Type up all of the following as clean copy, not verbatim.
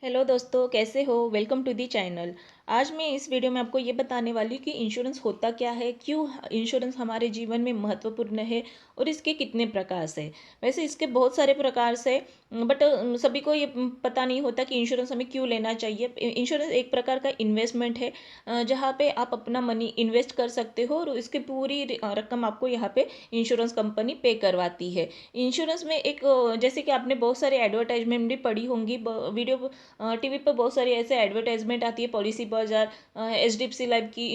Hello दोस्तों, कैसे हो। Welcome to the channel. आज मैं इस वीडियो में आपको ये बताने वाली हूँ कि इंश्योरेंस होता क्या है, क्यों इंश्योरेंस हमारे जीवन में महत्वपूर्ण है और इसके कितने प्रकार से। वैसे इसके बहुत सारे प्रकार से, बट सभी को ये पता नहीं होता कि इंश्योरेंस हमें क्यों लेना चाहिए। इंश्योरेंस एक प्रकार का इन्वेस्टमेंट है, जहाँ पे आप अपना मनी इन्वेस्ट कर सकते हो और इसकी पूरी रकम आपको यहाँ पे इंश्योरेंस कंपनी पे करवाती है। इंश्योरेंस में एक जैसे कि आपने बहुत सारे एडवर्टाइजमेंट भी पढ़ी होंगी, वीडियो टीवी पर बहुत सारी ऐसे एडवर्टाइजमेंट आती है, पॉलिसी बाजार, एचडीएफसी लाइफ की,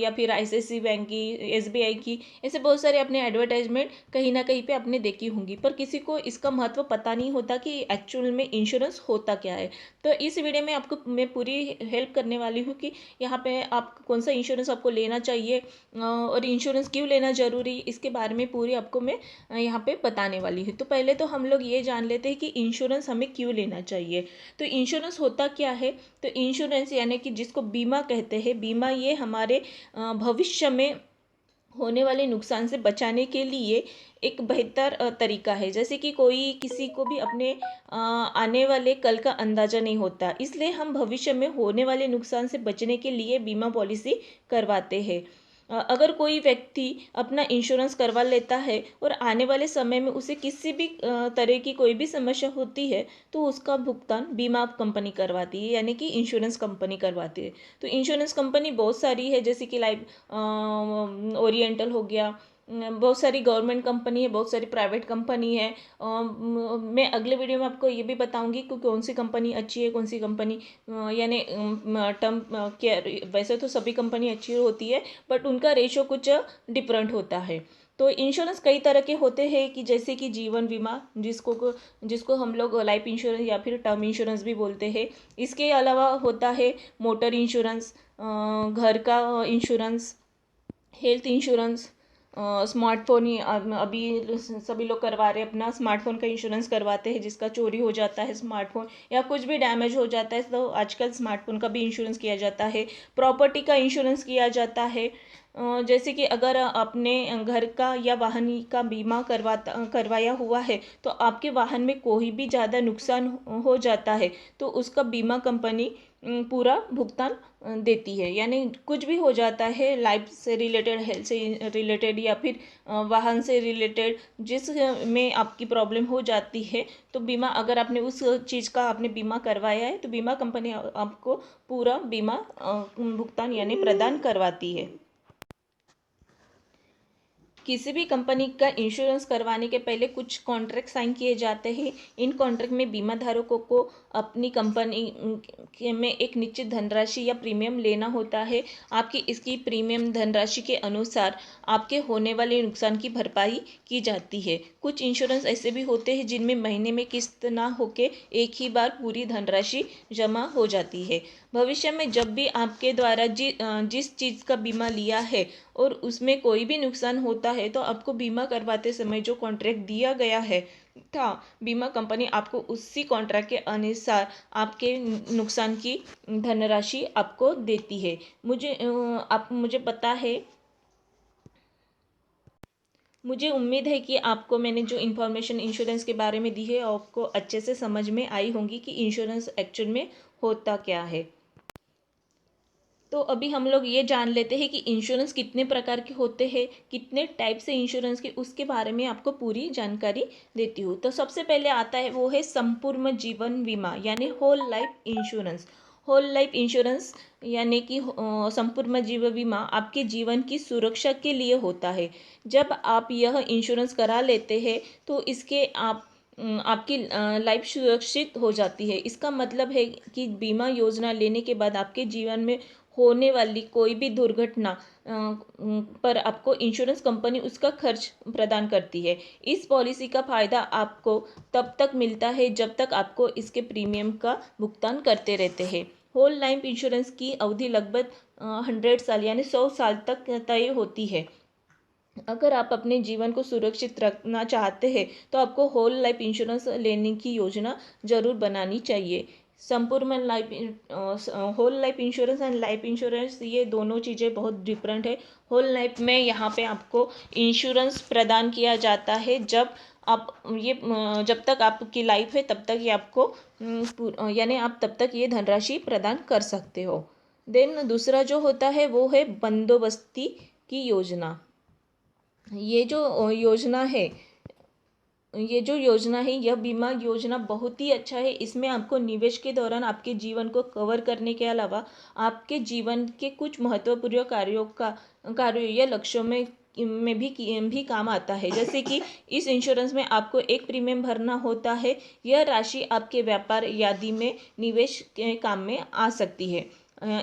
या फिर आईसीआईसीआई बैंक की, एसबीआई की। ऐसे बहुत सारे अपने एडवर्टाइजमेंट कहीं ना कहीं पे आपने देखी होंगी, पर किसी को इसका महत्व पता नहीं होता कि एक्चुअल में इंश्योरेंस होता क्या है। तो इस वीडियो में आपको मैं पूरी हेल्प करने वाली हूँ कि यहाँ पे आप कौन सा इंश्योरेंस आपको लेना चाहिए, और इंश्योरेंस क्यों लेना ज़रूरी, इसके बारे में पूरी आपको मैं यहाँ पे बताने वाली हूँ। तो पहले तो हम लोग ये जान लेते हैं कि इंश्योरेंस हमें क्यों लेना चाहिए। तो इंश्योरेंस होता क्या है। तो इंश्योरेंस यानी कि जिसको बीमा कहते हैं, बीमा ये हमारे भविष्य में होने वाले नुकसान से बचाने के लिए एक बेहतर तरीका है। जैसे कि कोई किसी को भी अपने आने वाले कल का अंदाज़ा नहीं होता, इसलिए हम भविष्य में होने वाले नुकसान से बचने के लिए बीमा पॉलिसी करवाते हैं। अगर कोई व्यक्ति अपना इंश्योरेंस करवा लेता है और आने वाले समय में उसे किसी भी तरह की कोई भी समस्या होती है, तो उसका भुगतान बीमा कंपनी करवाती है, यानी कि इंश्योरेंस कंपनी करवाती है। तो इंश्योरेंस कंपनी बहुत सारी है, जैसे कि लाइफ ओरिएंटल हो गया, बहुत सारी गवर्नमेंट कंपनी है, बहुत सारी प्राइवेट कंपनी है। मैं अगले वीडियो में आपको ये भी बताऊंगी कि कौन सी कंपनी अच्छी है, कौन सी कंपनी यानी टर्म केयर। वैसे तो सभी कंपनी अच्छी होती है, बट उनका रेशो कुछ डिफरेंट होता है। तो इंश्योरेंस कई तरह के होते हैं, कि जैसे कि जीवन बीमा, जिसको हम लोग लाइफ इंश्योरेंस या फिर टर्म इंश्योरेंस भी बोलते हैं। इसके अलावा होता है मोटर इंश्योरेंस, घर का इंश्योरेंस, हेल्थ इंश्योरेंस, स्मार्टफोन ही अभी सभी लोग करवा रहे हैं, अपना स्मार्टफोन का इंश्योरेंस करवाते हैं। जिसका चोरी हो जाता है स्मार्टफोन या कुछ भी डैमेज हो जाता है, तो आजकल स्मार्टफोन का भी इंश्योरेंस किया जाता है। प्रॉपर्टी का इंश्योरेंस किया जाता है। जैसे कि अगर आपने घर का या वाहन का बीमा करवाया हुआ है, तो आपके वाहन में कोई भी ज़्यादा नुकसान हो जाता है, तो उसका बीमा कंपनी पूरा भुगतान देती है। यानी कुछ भी हो जाता है लाइफ से रिलेटेड, हेल्थ से रिलेटेड, या फिर वाहन से रिलेटेड, जिस में आपकी प्रॉब्लम हो जाती है, तो बीमा, अगर आपने उस चीज़ का आपने बीमा करवाया है, तो बीमा कंपनी आपको पूरा बीमा भुगतान यानी प्रदान करवाती है। किसी भी कंपनी का इंश्योरेंस करवाने के पहले कुछ कॉन्ट्रैक्ट साइन किए जाते हैं। इन कॉन्ट्रैक्ट में बीमा धारकों को अपनी कंपनी में एक निश्चित धनराशि या प्रीमियम लेना होता है। आपकी इसकी प्रीमियम धनराशि के अनुसार आपके होने वाले नुकसान की भरपाई की जाती है। कुछ इंश्योरेंस ऐसे भी होते हैं जिनमें महीने में किस्त ना होके एक ही बार पूरी धनराशि जमा हो जाती है। भविष्य में जब भी आपके द्वारा जिस चीज़ का बीमा लिया है और उसमें कोई भी नुकसान होता है, तो आपको बीमा करवाते समय जो कॉन्ट्रैक्ट दिया गया है था, बीमा कंपनी आपको उसी कॉन्ट्रैक्ट के अनुसार आपके नुकसान की धनराशि आपको देती है। मुझे पता है, मुझे उम्मीद है कि आपको मैंने जो इन्फॉर्मेशन इंश्योरेंस के बारे में दी है, आपको अच्छे से समझ में आई होंगी कि इंश्योरेंस एक्चुअल में होता क्या है। तो अभी हम लोग ये जान लेते हैं कि इंश्योरेंस कितने प्रकार के होते हैं, कितने टाइप से इंश्योरेंस के, उसके बारे में आपको पूरी जानकारी देती हूँ। तो सबसे पहले आता है, वो है संपूर्ण जीवन बीमा, यानी whole life insurance. Whole life insurance यानी कि संपूर्ण जीवन बीमा आपके जीवन की सुरक्षा के लिए होता है। जब आप यह इंश्योरेंस करा लेते हैं, तो इसके आपकी लाइफ सुरक्षित हो जाती है। इसका मतलब है कि बीमा योजना लेने के बाद आपके जीवन में होने वाली कोई भी दुर्घटना पर आपको इंश्योरेंस कंपनी उसका खर्च प्रदान करती है। इस पॉलिसी का फ़ायदा आपको तब तक मिलता है जब तक आपको इसके प्रीमियम का भुगतान करते रहते हैं। होल लाइफ इंश्योरेंस की अवधि लगभग 100 साल यानी 100 साल तक तय होती है। अगर आप अपने जीवन को सुरक्षित रखना चाहते हैं, तो आपको होल लाइफ इंश्योरेंस लेने की योजना ज़रूर बनानी चाहिए। संपूर्ण life, whole life insurance and life insurance, ये दोनों चीज़ें बहुत डिफरेंट है। होल लाइफ में यहाँ पे आपको इंश्योरेंस प्रदान किया जाता है जब आप ये जब तक आपकी लाइफ है तब तक ये आपको यानी आप तब तक ये धनराशि प्रदान कर सकते हो। देन दूसरा जो होता है वो है बंदोबस्ती की योजना। ये जो योजना है ये जो योजना है यह बीमा योजना बहुत ही अच्छा है। इसमें आपको निवेश के दौरान आपके जीवन को कवर करने के अलावा आपके जीवन के कुछ महत्वपूर्ण कार्यों या लक्ष्यों में भी काम आता है। जैसे कि इस इंश्योरेंस में आपको एक प्रीमियम भरना होता है। यह राशि आपके व्यापार यादी में निवेश के काम में आ सकती है।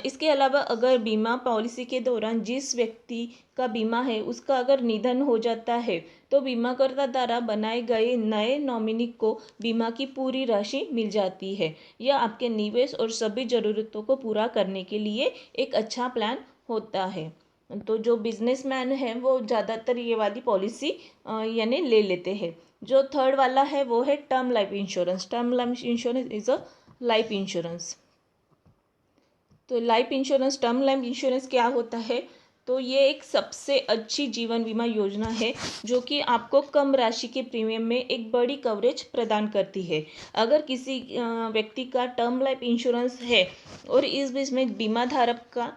इसके अलावा अगर बीमा पॉलिसी के दौरान जिस व्यक्ति का बीमा है उसका अगर निधन हो जाता है तो बीमाकर्ता द्वारा बनाए गए नए नॉमिनी को बीमा की पूरी राशि मिल जाती है। यह आपके निवेश और सभी ज़रूरतों को पूरा करने के लिए एक अच्छा प्लान होता है। तो जो बिजनेसमैन है वो ज़्यादातर ये वाली पॉलिसी यानी ले लेते हैं। जो थर्ड वाला है वो है term life insurance. Term life insurance is a life insurance. तो टर्म लाइफ इंश्योरेंस क्या होता है? तो ये एक सबसे अच्छी जीवन बीमा योजना है जो कि आपको कम राशि के प्रीमियम में एक बड़ी कवरेज प्रदान करती है। अगर किसी व्यक्ति का टर्म लाइफ इंश्योरेंस है और इस बीच में बीमा धारक का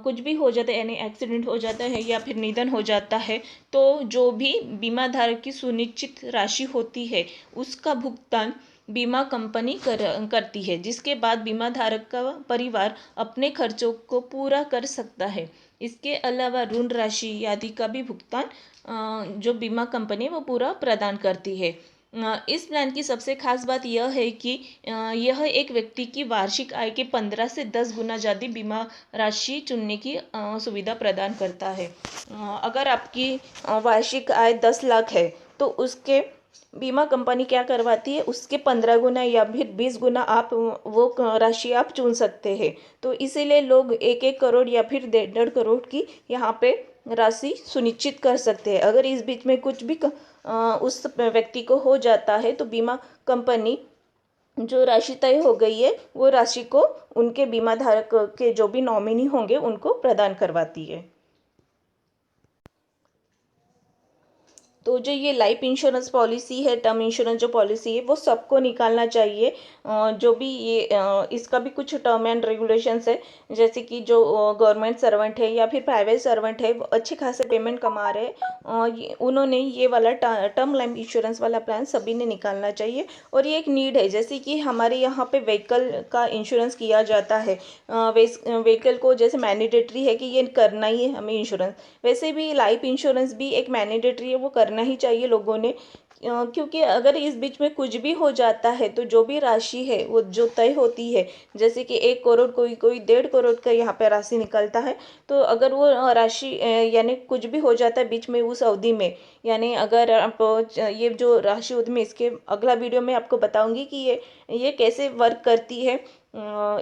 कुछ भी हो जाता है यानी एक्सीडेंट हो जाता है या फिर निधन हो जाता है तो जो भी बीमा धारक की सुनिश्चित राशि होती है उसका भुगतान बीमा कंपनी करती है, जिसके बाद बीमा धारक का परिवार अपने खर्चों को पूरा कर सकता है। इसके अलावा ऋण राशि आदि का भी भुगतान जो बीमा कंपनी वो पूरा प्रदान करती है। इस प्लान की सबसे खास बात यह है कि यह एक व्यक्ति की वार्षिक आय के 15 से 10 गुना ज़्यादा बीमा राशि चुनने की सुविधा प्रदान करता है। अगर आपकी वार्षिक आय 10 लाख है तो उसके बीमा कंपनी क्या करवाती है उसके 15 गुना या फिर 20 गुना आप वो राशि आप चुन सकते हैं। तो इसीलिए लोग 1-1 करोड़ या फिर 1.5 करोड़ की यहाँ पे राशि सुनिश्चित कर सकते हैं। अगर इस बीच में कुछ भी उस व्यक्ति को हो जाता है तो बीमा कंपनी जो राशि तय हो गई है वो राशि को उनके बीमा धारक के जो भी नॉमिनी होंगे उनको प्रदान करवाती है। तो जो ये लाइफ इंश्योरेंस पॉलिसी है, टर्म इंश्योरेंस जो पॉलिसी है वो सबको निकालना चाहिए। जो भी ये इसका भी कुछ टर्म एंड रेगुलेशंस है। जैसे कि जो गवर्नमेंट सर्वेंट है या फिर प्राइवेट सर्वेंट है वो अच्छे खासे पेमेंट कमा रहे हैं, उन्होंने ये वाला टर्म लाइफ इंश्योरेंस वाला प्लान सभी ने निकालना चाहिए। और ये एक नीड है। जैसे कि हमारे यहाँ पे व्हीकल का इंश्योरेंस किया जाता है, व्हीकल को जैसे मैंडेटरी है कि ये करना ही है हमें इंश्योरेंस, वैसे भी लाइफ इंश्योरेंस भी एक मैंडेटरी है, वो करना ही चाहिए लोगों ने। क्योंकि अगर इस बीच में कुछ भी हो जाता है तो जो भी राशि है वो जो तय होती है, जैसे कि 1 करोड़, कोई कोई 1.5 करोड़ का यहाँ पे राशि निकलता है। तो अगर वो राशि यानी कुछ भी हो जाता है बीच में उस अवधि में, यानी अगर आप ये जो राशि होती है, इसके अगला वीडियो में आपको बताऊंगी कि ये कैसे वर्क करती है,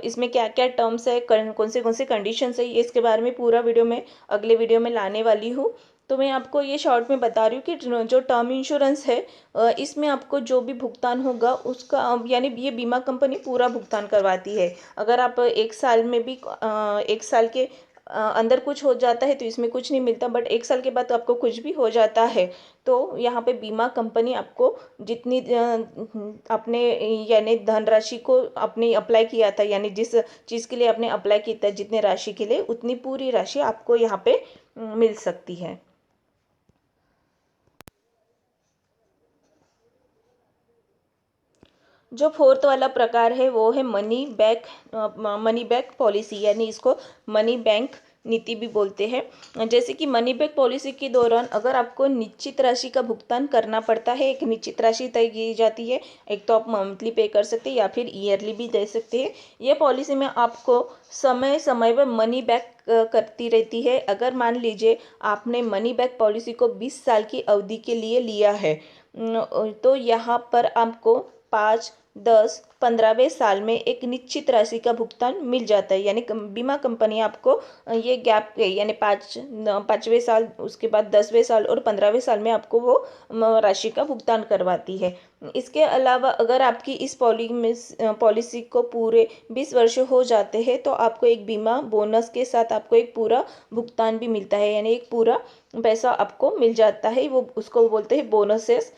इसमें क्या क्या टर्म्स है, कौन से कंडीशंस है, ये इसके बारे में पूरा वीडियो में अगले वीडियो में लाने वाली हूँ। तो मैं आपको ये शॉर्ट में बता रही हूँ कि जो टर्म इंश्योरेंस है इसमें आपको जो भी भुगतान होगा उसका यानी ये बीमा कंपनी पूरा भुगतान करवाती है। अगर आप 1 साल में भी 1 साल के अंदर कुछ हो जाता है तो इसमें कुछ नहीं मिलता, बट 1 साल के बाद तो आपको कुछ भी हो जाता है तो यहाँ पे बीमा कंपनी आपको जितनी अपने यानी धनराशि को अपने अप्लाई किया था, यानी जिस चीज़ के लिए आपने अप्लाई किया था जितने राशि के लिए, उतनी पूरी राशि आपको यहाँ पे मिल सकती है। जो फोर्थ वाला प्रकार है वो है मनी बैक पॉलिसी, यानी इसको मनी बैंक नीति भी बोलते हैं। जैसे कि मनी बैक पॉलिसी के दौरान अगर आपको निश्चित राशि का भुगतान करना पड़ता है, एक निश्चित राशि तय की जाती है, एक तो आप मंथली पे कर सकते हैं या फिर ईयरली भी दे सकते हैं। ये पॉलिसी में आपको समय समय पर मनी बैक करती रहती है। अगर मान लीजिए आपने मनी बैक पॉलिसी को 20 साल की अवधि के लिए लिया है तो यहाँ पर आपको 5, 10, 15वें साल में एक निश्चित राशि का भुगतान मिल जाता है। यानी बीमा कंपनी आपको ये गैप यानी 5वें साल, उसके बाद 10वें साल और 15वें साल में आपको वो राशि का भुगतान करवाती है। इसके अलावा अगर आपकी इस पॉलिसी को पूरे 20 वर्ष हो जाते हैं तो आपको एक बीमा बोनस के साथ आपको एक पूरा भुगतान भी मिलता है, यानी एक पूरा पैसा आपको मिल जाता है। वो उसको बोलते हैं बोनसेस।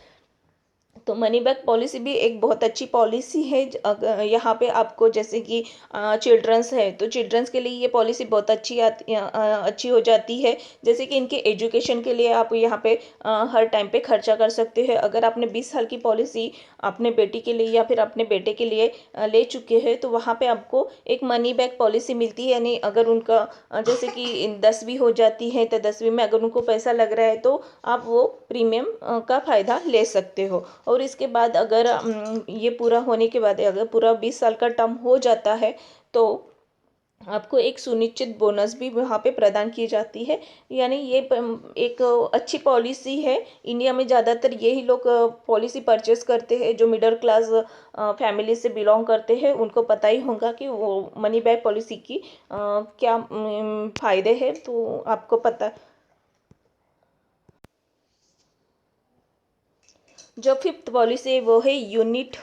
तो मनी बैक पॉलिसी भी एक बहुत अच्छी पॉलिसी है। यहाँ पे आपको जैसे कि चिल्ड्रंस है तो चिल्ड्रंस के लिए ये पॉलिसी बहुत अच्छी हो जाती है। जैसे कि इनके एजुकेशन के लिए आप यहाँ पे हर टाइम पे खर्चा कर सकते हैं। अगर आपने 20 साल की पॉलिसी अपने बेटी के लिए या फिर अपने बेटे के लिए ले चुके हैं तो वहाँ पे आपको एक मनी बैक पॉलिसी मिलती है। यानी अगर उनका जैसे कि 10वीं हो जाती है तो 10वीं में अगर उनको पैसा लग रहा है तो आप वो प्रीमियम का फ़ायदा ले सकते हो। और इसके बाद अगर ये पूरा होने के बाद अगर पूरा 20 साल का टर्म हो जाता है तो आपको एक सुनिश्चित बोनस भी वहाँ पे प्रदान की जाती है। यानी ये एक अच्छी पॉलिसी है। इंडिया में ज़्यादातर यही लोग पॉलिसी परचेस करते हैं। जो मिडिल क्लास फैमिली से बिलोंग करते हैं उनको पता ही होगा कि वो मनी बैक पॉलिसी की क्या फ़ायदे हैं, तो आपको पता। जो फिफ्थ पॉलिसी है वो है यूनिट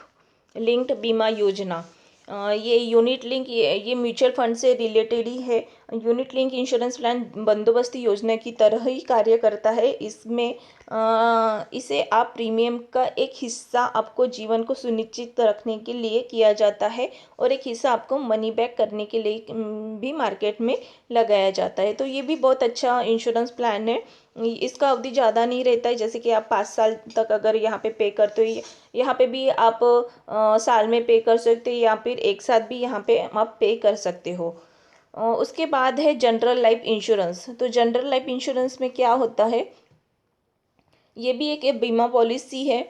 लिंक्ड बीमा योजना। ये यूनिट लिंक ये म्यूचुअल फंड से रिलेटेड ही है। यूनिट लिंक इंश्योरेंस प्लान बंदोबस्ती योजना की तरह ही कार्य करता है। इसमें इसे आप प्रीमियम का एक हिस्सा आपको जीवन को सुनिश्चित रखने के लिए किया जाता है और एक हिस्सा आपको मनी बैक करने के लिए भी मार्केट में लगाया जाता है। तो ये भी बहुत अच्छा इंश्योरेंस प्लान है। इसका अवधि ज़्यादा नहीं रहता है। जैसे कि आप 5 साल तक अगर यहाँ पे करते हो, यहाँ पे भी आप साल में पे कर सकते हो या फिर एक साथ भी यहाँ पे आप पे कर सकते हो। उसके बाद है जनरल लाइफ इंश्योरेंस। तो जनरल लाइफ इंश्योरेंस में क्या होता है, ये भी एक बीमा पॉलिसी है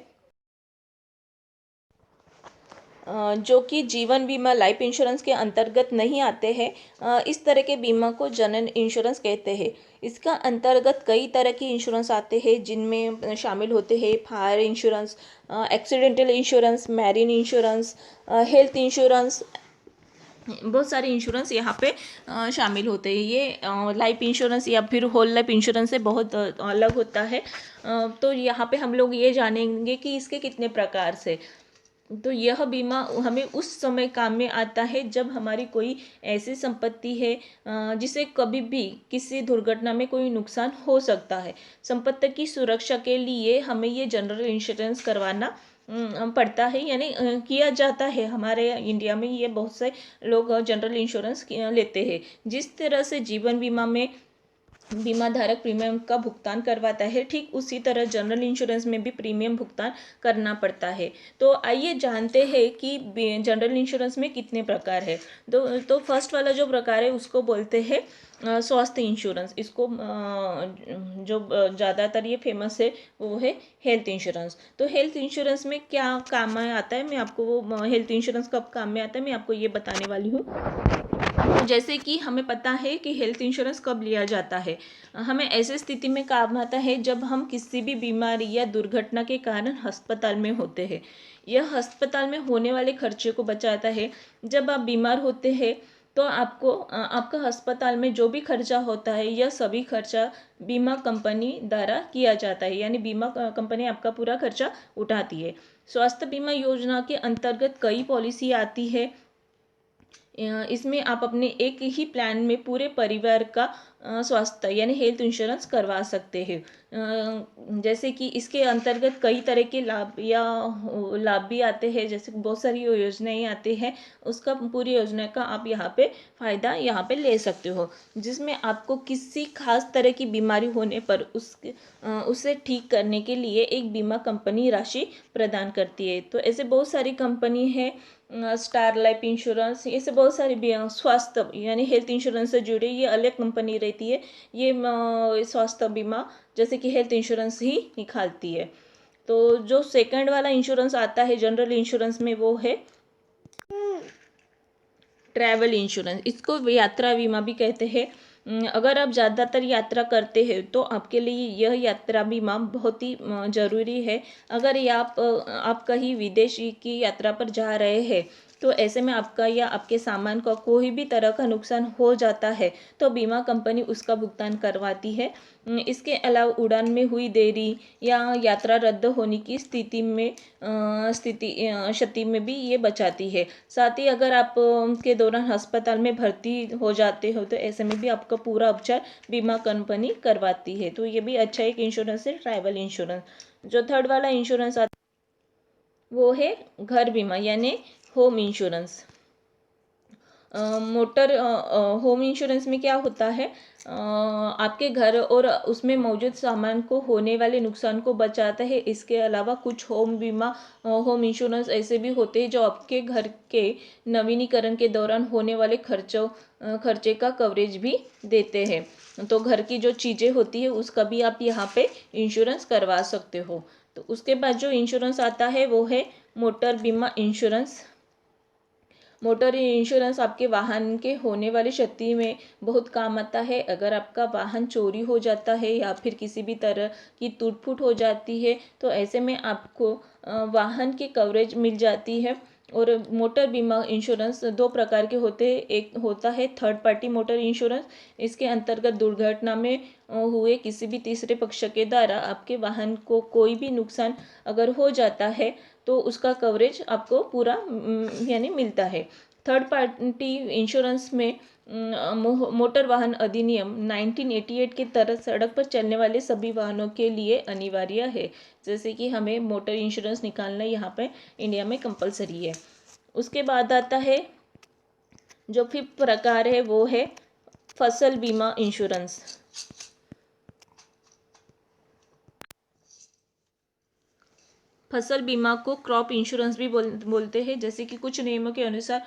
जो कि जीवन बीमा लाइफ इंश्योरेंस के अंतर्गत नहीं आते हैं। इस तरह के बीमा को जनरल इंश्योरेंस कहते हैं। इसका अंतर्गत कई तरह के इंश्योरेंस आते हैं जिनमें शामिल होते हैं fire insurance, accidental insurance, marine insurance, health insurance. बहुत सारे इंश्योरेंस यहाँ पे शामिल होते हैं। ये लाइफ इंश्योरेंस या फिर होल लाइफ इंश्योरेंस से बहुत अलग होता है। तो यहाँ पे हम लोग ये जानेंगे कि इसके कितने प्रकार से। तो यह बीमा हमें उस समय काम में आता है जब हमारी कोई ऐसी संपत्ति है जिसे कभी भी किसी दुर्घटना में कोई नुकसान हो सकता है। संपत्ति की सुरक्षा के लिए हमें ये जनरल इंश्योरेंस करवाना पड़ता है। यानी किया जाता है। हमारे इंडिया में ये बहुत से लोग जनरल इंश्योरेंस लेते हैं। जिस तरह से जीवन बीमा में बीमा धारक प्रीमियम का भुगतान करवाता है, ठीक उसी तरह जनरल इंश्योरेंस में भी प्रीमियम भुगतान करना पड़ता है। तो आइए जानते हैं कि जनरल इंश्योरेंस में कितने प्रकार है। तो फर्स्ट वाला जो प्रकार है उसको बोलते हैं स्वास्थ्य इंश्योरेंस। इसको जो ज़्यादातर ये फेमस है वो है हेल्थ इंश्योरेंस। तो हेल्थ इंश्योरेंस में क्या काम में आता है, मैं आपको वो हेल्थ इंश्योरेंस कब काम में आता है मैं आपको ये बताने वाली हूँ। जैसे कि हमें पता है कि हेल्थ इंश्योरेंस कब लिया जाता है। हमें ऐसे स्थिति में काम आता है जब हम किसी भी बीमारी या दुर्घटना के कारण अस्पताल में होते हैं। यह अस्पताल में होने वाले खर्चे को बचाता है। जब आप बीमार होते हैं तो आपको आपका अस्पताल में जो भी खर्चा होता है यह सभी खर्चा बीमा कंपनी द्वारा किया जाता है। यानी बीमा कंपनी आपका पूरा खर्चा उठाती है। स्वास्थ्य बीमा योजना के अंतर्गत कई पॉलिसी आती है। इसमें आप अपने एक ही प्लान में पूरे परिवार का स्वास्थ्य यानी हेल्थ इंश्योरेंस करवा सकते हैं। जैसे कि इसके अंतर्गत कई तरह के लाभ भी आते हैं। जैसे बहुत सारी योजनाएं आती हैं, उसका पूरी योजना का आप यहाँ पे फ़ायदा यहाँ पे ले सकते हो। जिसमें आपको किसी खास तरह की बीमारी होने पर उसे ठीक करने के लिए एक बीमा कंपनी राशि प्रदान करती है। तो ऐसे बहुत सारी कंपनी है, स्टार लाइफ इंश्योरेंस, ऐसे बहुत सारी स्वास्थ्य यानी हेल्थ इंश्योरेंस से जुड़े ये अलग कंपनी रहती है। ये स्वास्थ्य बीमा जैसे कि हेल्थ इंश्योरेंस ही निकालती है। तो जो सेकंड वाला इंश्योरेंस आता है जनरल इंश्योरेंस में वो है ट्रैवल इंश्योरेंस। इसको यात्रा बीमा भी कहते हैं। अगर आप ज़्यादातर यात्रा करते हैं तो आपके लिए यह यात्रा बीमा बहुत ही ज़रूरी है। अगर ये आप कहीं विदेशी की यात्रा पर जा रहे हैं तो ऐसे में आपका या आपके सामान का कोई भी तरह का नुकसान हो जाता है तो बीमा कंपनी उसका भुगतान करवाती है। इसके अलावा उड़ान में हुई देरी या यात्रा रद्द होने की क्षति में भी ये बचाती है। साथ ही अगर आप के दौरान अस्पताल में भर्ती हो जाते हो तो ऐसे में भी आपका पूरा उपचार बीमा कंपनी करवाती है। तो ये भी अच्छा एक इंश्योरेंस है ट्रैवल इंश्योरेंस। जो थर्ड वाला इंश्योरेंस वो है घर बीमा यानी होम इंश्योरेंस। होम इंश्योरेंस में क्या होता है, आपके घर और उसमें मौजूद सामान को होने वाले नुकसान को बचाता है। इसके अलावा कुछ होम इंश्योरेंस ऐसे भी होते हैं जो आपके घर के नवीनीकरण के दौरान होने वाले खर्चे का कवरेज भी देते हैं। तो घर की जो चीज़ें होती है उसका भी आप यहाँ पे इंश्योरेंस करवा सकते हो। तो उसके बाद जो इंश्योरेंस आता है वो है मोटर बीमा इंश्योरेंस। मोटर इंश्योरेंस आपके वाहन के होने वाली क्षति में बहुत काम आता है। अगर आपका वाहन चोरी हो जाता है या फिर किसी भी तरह की टूट फूट हो जाती है तो ऐसे में आपको वाहन की कवरेज मिल जाती है। और मोटर बीमा इंश्योरेंस दो प्रकार के होते हैं। एक होता है थर्ड पार्टी मोटर इंश्योरेंस। इसके अंतर्गत दुर्घटना में हुए किसी भी तीसरे पक्ष के द्वारा आपके वाहन को कोई भी नुकसान अगर हो जाता है तो उसका कवरेज आपको पूरा यानी मिलता है। थर्ड पार्टी इंश्योरेंस में मोटर वाहन अधिनियम 1988 के तहत सड़क पर चलने वाले सभी वाहनों के लिए अनिवार्य है। जैसे कि हमें मोटर इंश्योरेंस निकालना यहाँ पे इंडिया में कंपलसरी है। उसके बाद आता है जो फिफ्थ प्रकार है वो है फसल बीमा इंश्योरेंस। फसल बीमा को क्रॉप इंश्योरेंस भी बोलते हैं। जैसे कि कुछ नियमों के अनुसार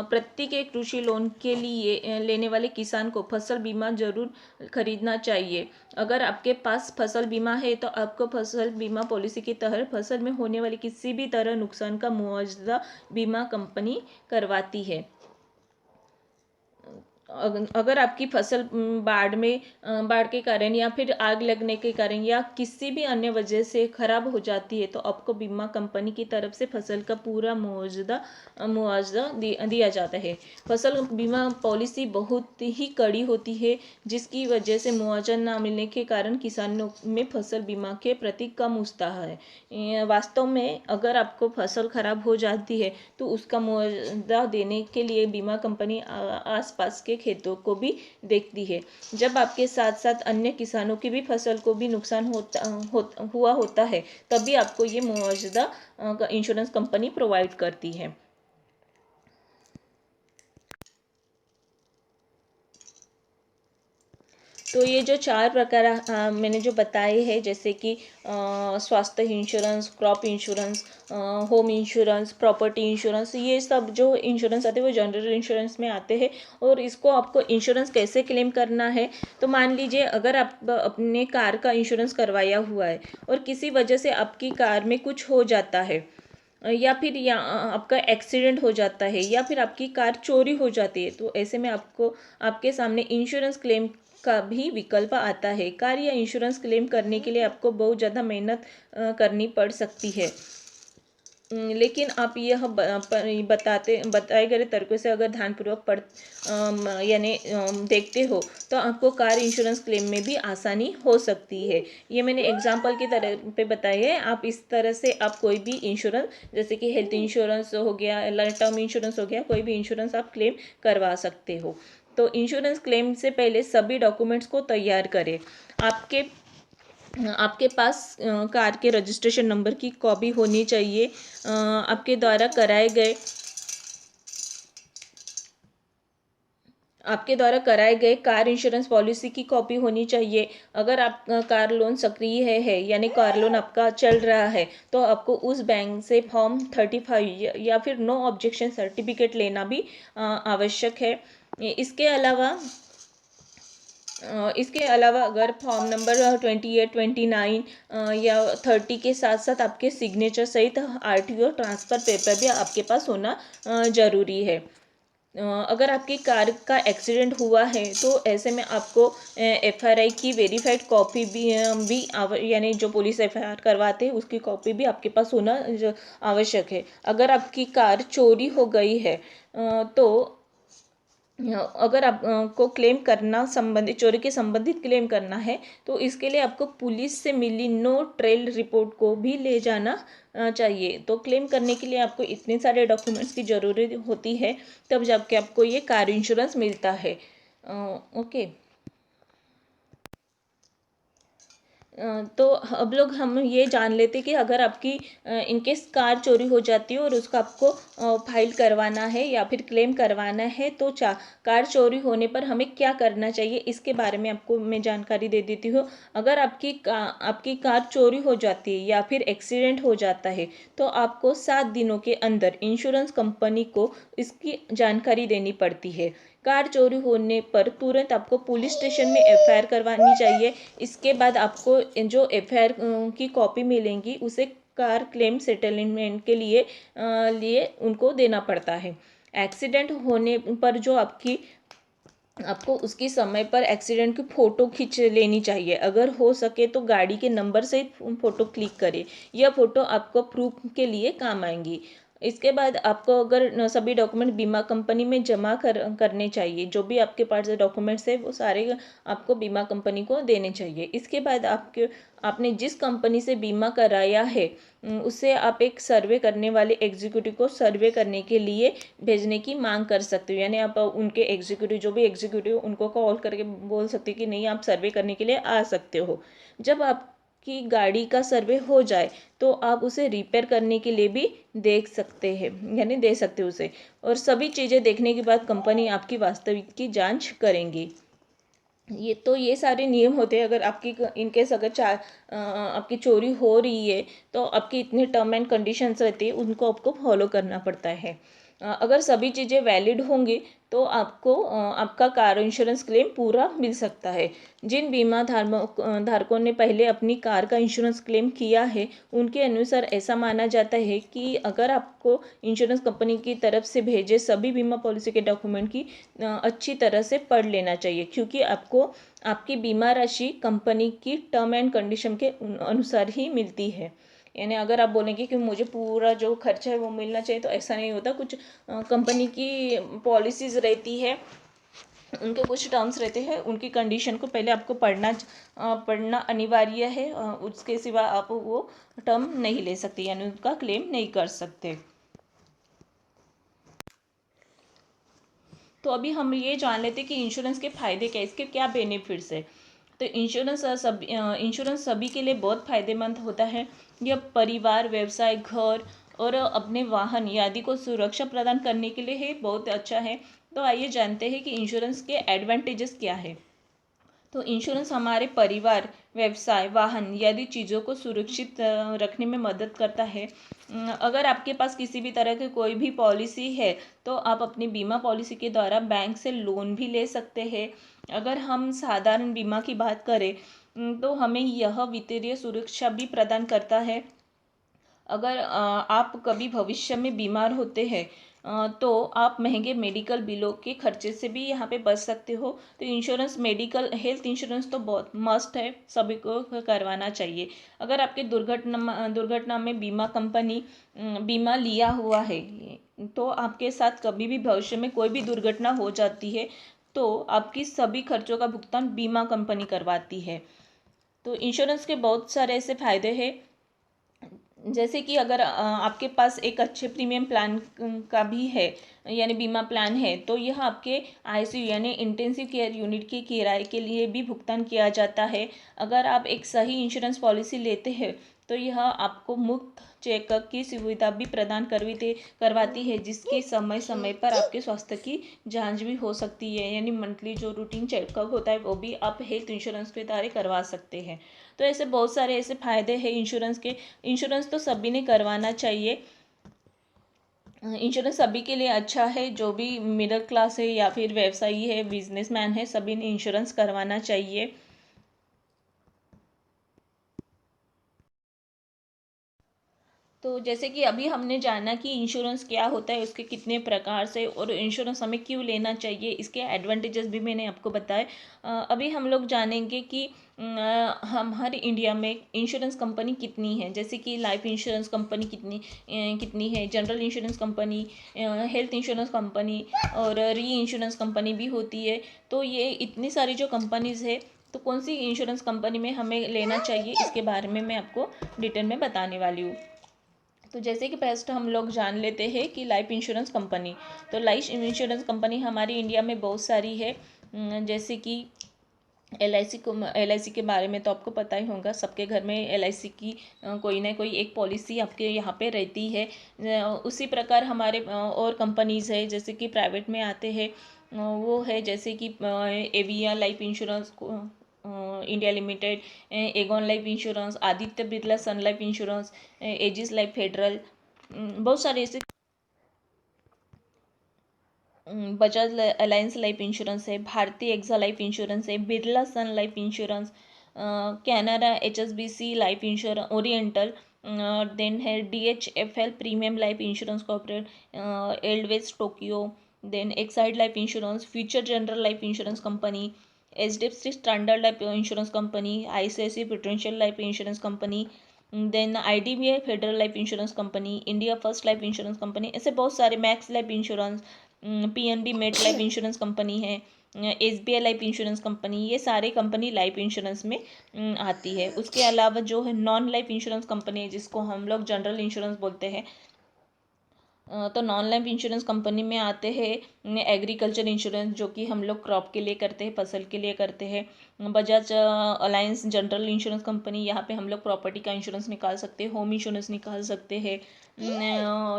प्रत्येक एक कृषि लोन के लिए लेने वाले किसान को फसल बीमा जरूर खरीदना चाहिए। अगर आपके पास फसल बीमा है तो आपको फसल बीमा पॉलिसी के तहत फसल में होने वाले किसी भी तरह नुकसान का मुआवजा बीमा कंपनी करवाती है। अगर आपकी फसल बाढ़ के कारण या फिर आग लगने के कारण या किसी भी अन्य वजह से खराब हो जाती है तो आपको बीमा कंपनी की तरफ से फसल का पूरा मुआवजा दिया जाता है। फसल बीमा पॉलिसी बहुत ही कड़ी होती है जिसकी वजह से मुआवजा न मिलने के कारण किसानों में फसल बीमा के प्रति कम उत्साह है। वास्तव में अगर आपको फसल खराब हो जाती है तो उसका मुआवजा देने के लिए बीमा कंपनी आसपास के खेतों को भी देखती है। जब आपके साथ साथ अन्य किसानों की भी फसल को भी नुकसान हुआ होता है तभी आपको ये मुआवजा इंश्योरेंस कंपनी प्रोवाइड करती है। तो ये जो चार प्रकार मैंने जो बताए हैं जैसे कि स्वास्थ्य insurance, crop insurance, home insurance, property insurance, ये सब जो इंश्योरेंस आते हैं वो जनरल इंश्योरेंस में आते हैं। और इसको आपको इंश्योरेंस कैसे क्लेम करना है, तो मान लीजिए अगर आप अपने कार का इंश्योरेंस करवाया हुआ है और किसी वजह से आपकी कार में कुछ हो जाता है या फिर आपका एक्सीडेंट हो जाता है या फिर आपकी कार चोरी हो जाती है तो ऐसे में आपको आपके सामने इंश्योरेंस क्लेम का भी विकल्प आता है। कार या इंश्योरेंस क्लेम करने के लिए आपको बहुत ज़्यादा मेहनत करनी पड़ सकती है। लेकिन आप यह बताए गए तरीकों से अगर ध्यानपूर्वक यानी देखते हो तो आपको कार इंश्योरेंस क्लेम में भी आसानी हो सकती है। ये मैंने एग्जांपल की तरह पे बताई है। आप इस तरह से आप कोई भी इंश्योरेंस जैसे कि हेल्थ इंश्योरेंस हो गया, टर्म इंश्योरेंस हो गया, कोई भी इंश्योरेंस आप क्लेम करवा सकते हो। तो इंश्योरेंस क्लेम से पहले सभी डॉक्यूमेंट्स को तैयार करें। आपके आपके पास कार के रजिस्ट्रेशन नंबर की कॉपी होनी चाहिए। आपके द्वारा कराए गए कार इंश्योरेंस पॉलिसी की कॉपी होनी चाहिए। अगर आप कार लोन सक्रिय है यानी कार लोन आपका चल रहा है तो आपको उस बैंक से फॉर्म 35 या फिर नो ऑब्जेक्शन सर्टिफिकेट लेना भी आवश्यक है। इसके अलावा अगर फॉर्म नंबर 28, 29 या 30 के साथ साथ आपके सिग्नेचर सहित RTO ट्रांसफ़र पेपर भी आपके पास होना ज़रूरी है। अगर आपकी कार का एक्सीडेंट हुआ है तो ऐसे में आपको FRI की वेरीफाइड कॉपी यानी जो पुलिस FIR करवाते हैं उसकी कॉपी भी आपके पास होना आवश्यक है। अगर आपकी कार चोरी हो गई है तो अगर आपको क्लेम करना संबंधित चोरी के संबंधित क्लेम करना है तो इसके लिए आपको पुलिस से मिली नो ट्रेल रिपोर्ट को भी ले जाना चाहिए। तो क्लेम करने के लिए आपको इतने सारे डॉक्यूमेंट्स की ज़रूरत होती है तब जाके आपको ये कार इंश्योरेंस मिलता है। ओके। तो अब लोग हम ये जान लेते कि अगर आपकी इनकेस कार चोरी हो जाती है और उसका आपको फाइल करवाना है या फिर क्लेम करवाना है, तो कार चोरी होने पर हमें क्या करना चाहिए, इसके बारे में आपको मैं जानकारी दे देती हूँ। अगर आपकी कार चोरी हो जाती है या फिर एक्सीडेंट हो जाता है, तो आपको 7 दिनों के अंदर इंश्योरेंस कंपनी को इसकी जानकारी देनी पड़ती है। कार चोरी होने पर तुरंत आपको पुलिस स्टेशन में एफआईआर करवानी चाहिए। इसके बाद आपको जो एफआईआर की कॉपी मिलेंगी उसे कार क्लेम सेटलमेंट के लिए उनको देना पड़ता है। एक्सीडेंट होने पर जो आपको उसकी समय पर एक्सीडेंट की फ़ोटो खींच लेनी चाहिए। अगर हो सके तो गाड़ी के नंबर से फ़ोटो क्लिक करें। यह फ़ोटो आपको प्रूफ के लिए काम आएंगी। इसके बाद आपको अगर सभी डॉक्यूमेंट बीमा कंपनी में जमा करने चाहिए। जो भी आपके पास डॉक्यूमेंट्स है वो सारे आपको बीमा कंपनी को देने चाहिए। इसके बाद आपने जिस कंपनी से बीमा कराया है उससे आप एक सर्वे करने वाले एग्जीक्यूटिव को सर्वे करने के लिए भेजने की मांग कर सकते हो। यानी आप उनके एग्जीक्यूटिव, जो भी एग्जीक्यूटिव, उनको कॉल करके बोल सकते हो कि नहीं, आप सर्वे करने के लिए आ सकते हो। जब आपकी गाड़ी का सर्वे हो जाए तो आप उसे रिपेयर करने के लिए भी देख सकते हैं, यानी दे सकते हो उसे। और सभी चीज़ें देखने के बाद कंपनी आपकी वास्तविक की जांच करेंगी। ये सारे नियम होते हैं। अगर आपकी इनकेस अगर आपकी चोरी हो रही है तो आपकी इतने टर्म एंड कंडीशंस रहती है, उनको आपको फॉलो करना पड़ता है। अगर सभी चीज़ें वैलिड होंगी तो आपको आपका कार इंश्योरेंस क्लेम पूरा मिल सकता है। जिन धारकों ने पहले अपनी कार का इंश्योरेंस क्लेम किया है, उनके अनुसार ऐसा माना जाता है कि अगर आपको इंश्योरेंस कंपनी की तरफ से भेजे सभी बीमा पॉलिसी के डॉक्यूमेंट की अच्छी तरह से पढ़ लेना चाहिए, क्योंकि आपको आपकी बीमा राशि कंपनी की टर्म एंड कंडीशन के अनुसार ही मिलती है। यानी अगर आप बोलेंगे कि मुझे पूरा जो खर्चा है वो मिलना चाहिए, तो ऐसा नहीं होता। कुछ कंपनी की पॉलिसीज़ रहती है, उनके कुछ टर्म्स रहते हैं, उनकी कंडीशन को पहले आपको पढ़ना अनिवार्य है। उसके सिवा आप वो टर्म नहीं ले सकते, यानी उनका क्लेम नहीं कर सकते। तो अभी हम ये जान लेते हैं कि इंश्योरेंस के फ़ायदे क्या, इसके क्या बेनिफिट्स है। तो इंश्योरेंस सभी के लिए बहुत फ़ायदेमंद होता है। यह परिवार, व्यवसाय, घर और अपने वाहन आदि को सुरक्षा प्रदान करने के लिए है, बहुत अच्छा है। तो आइए जानते हैं कि इंश्योरेंस के एडवांटेजेस क्या है। तो इंश्योरेंस हमारे परिवार, व्यवसाय, वाहन आदि चीज़ों को सुरक्षित रखने में मदद करता है। अगर आपके पास किसी भी तरह की कोई भी पॉलिसी है तो आप अपनी बीमा पॉलिसी के द्वारा बैंक से लोन भी ले सकते हैं। अगर हम साधारण बीमा की बात करें तो हमें यह वित्तीय सुरक्षा भी प्रदान करता है। अगर आप कभी भविष्य में बीमार होते हैं तो आप महंगे मेडिकल बिलों के खर्चे से भी यहाँ पे बच सकते हो। तो इंश्योरेंस, मेडिकल हेल्थ इंश्योरेंस तो बहुत मस्ट है, सभी को करवाना चाहिए। अगर आपके दुर्घटना में बीमा लिया हुआ है तो आपके साथ कभी भी भविष्य में कोई भी दुर्घटना हो जाती है तो आपकी सभी खर्चों का भुगतान बीमा कंपनी करवाती है। तो इंश्योरेंस के बहुत सारे ऐसे फायदे हैं, जैसे कि अगर आपके पास एक अच्छे प्रीमियम प्लान का भी है, यानी बीमा प्लान है, तो यह आपके आईसीयू यानी इंटेंसिव केयर यूनिट के किराए के लिए भी भुगतान किया जाता है। अगर आप एक सही इंश्योरेंस पॉलिसी लेते हैं तो यह आपको मुफ्त चेकअप की सुविधा भी प्रदान करवाती है, जिसके समय समय पर आपके स्वास्थ्य की जांच भी हो सकती है। यानी मंथली जो रूटीन चेकअप होता है वो भी आप हेल्थ इंश्योरेंस के द्वारा करवा सकते हैं। तो ऐसे बहुत सारे ऐसे फायदे हैं इंश्योरेंस के। इंश्योरेंस तो सभी ने करवाना चाहिए। इंश्योरेंस सभी के लिए अच्छा है, जो भी मिडिल क्लास है या फिर व्यवसायी है, बिजनेसमैन है, सभी ने इंश्योरेंस करवाना चाहिए। तो जैसे कि अभी हमने जाना कि इंश्योरेंस क्या होता है, उसके कितने प्रकार से, और इंश्योरेंस हमें क्यों लेना चाहिए, इसके एडवांटेजेस भी मैंने आपको बताए। अभी हम लोग जानेंगे कि हमारे इंडिया में इंश्योरेंस कंपनी कितनी है। जैसे कि लाइफ इंश्योरेंस कंपनी कितनी है, general insurance company, health insurance company और री इंश्योरेंस कंपनी भी होती है। तो ये इतनी सारी जो कंपनीज़ है, तो कौन सी इंश्योरेंस कंपनी में हमें लेना चाहिए, इसके बारे में मैं आपको डिटेल में बताने वाली हूँ। तो जैसे कि फर्स्ट हम लोग जान लेते हैं कि लाइफ इंश्योरेंस कंपनी। तो लाइफ इंश्योरेंस कंपनी हमारी इंडिया में बहुत सारी है, जैसे कि एल आई सी के बारे में तो आपको पता ही होगा, सबके घर में एल आई सी की कोई ना कोई एक पॉलिसी आपके यहाँ पे रहती है। उसी प्रकार हमारे और कंपनीज़ है जैसे कि प्राइवेट में आते हैं, वो है जैसे कि Aviva life insurance India limited, Aegon life insurance, Aditya Birla sun life insurance, Ageas life federal, बहुत सारे ऐसे, बजाज अलायंस लाइफ इंश्योरेंस है, भारतीय एक्सा लाइफ इंश्योरेंस है, Birla sun life insurance, Canara H S B C life insurance, oriental, then है D H F L premium life insurance corporate, एल्डवेज Tokio, then Exide life insurance, future general life insurance company, H D F C standard life insurance company, I C I C prudential life insurance company, then I D B I federal life insurance company, India first life insurance company, ऐसे बहुत सारे, max life insurance, P N B Met life insurance company है, S B I life insurance company, ये सारे company life insurance में आती है। उसके अलावा जो है नॉन लाइफ इंश्योरेंस कंपनी है जिसको हम लोग जनरल इंश्योरेंस बोलते हैं, तो नॉन लाइफ इंश्योरेंस कंपनी में आते हैं एग्रीकल्चर इंश्योरेंस जो कि हम लोग क्रॉप के लिए करते हैं, फसल के लिए करते हैं, Bajaj alliance general insurance company, यहाँ पे हम लोग प्रॉपर्टी का इंश्योरेंस निकाल सकते हैं, होम इंश्योरेंस निकाल सकते हैं,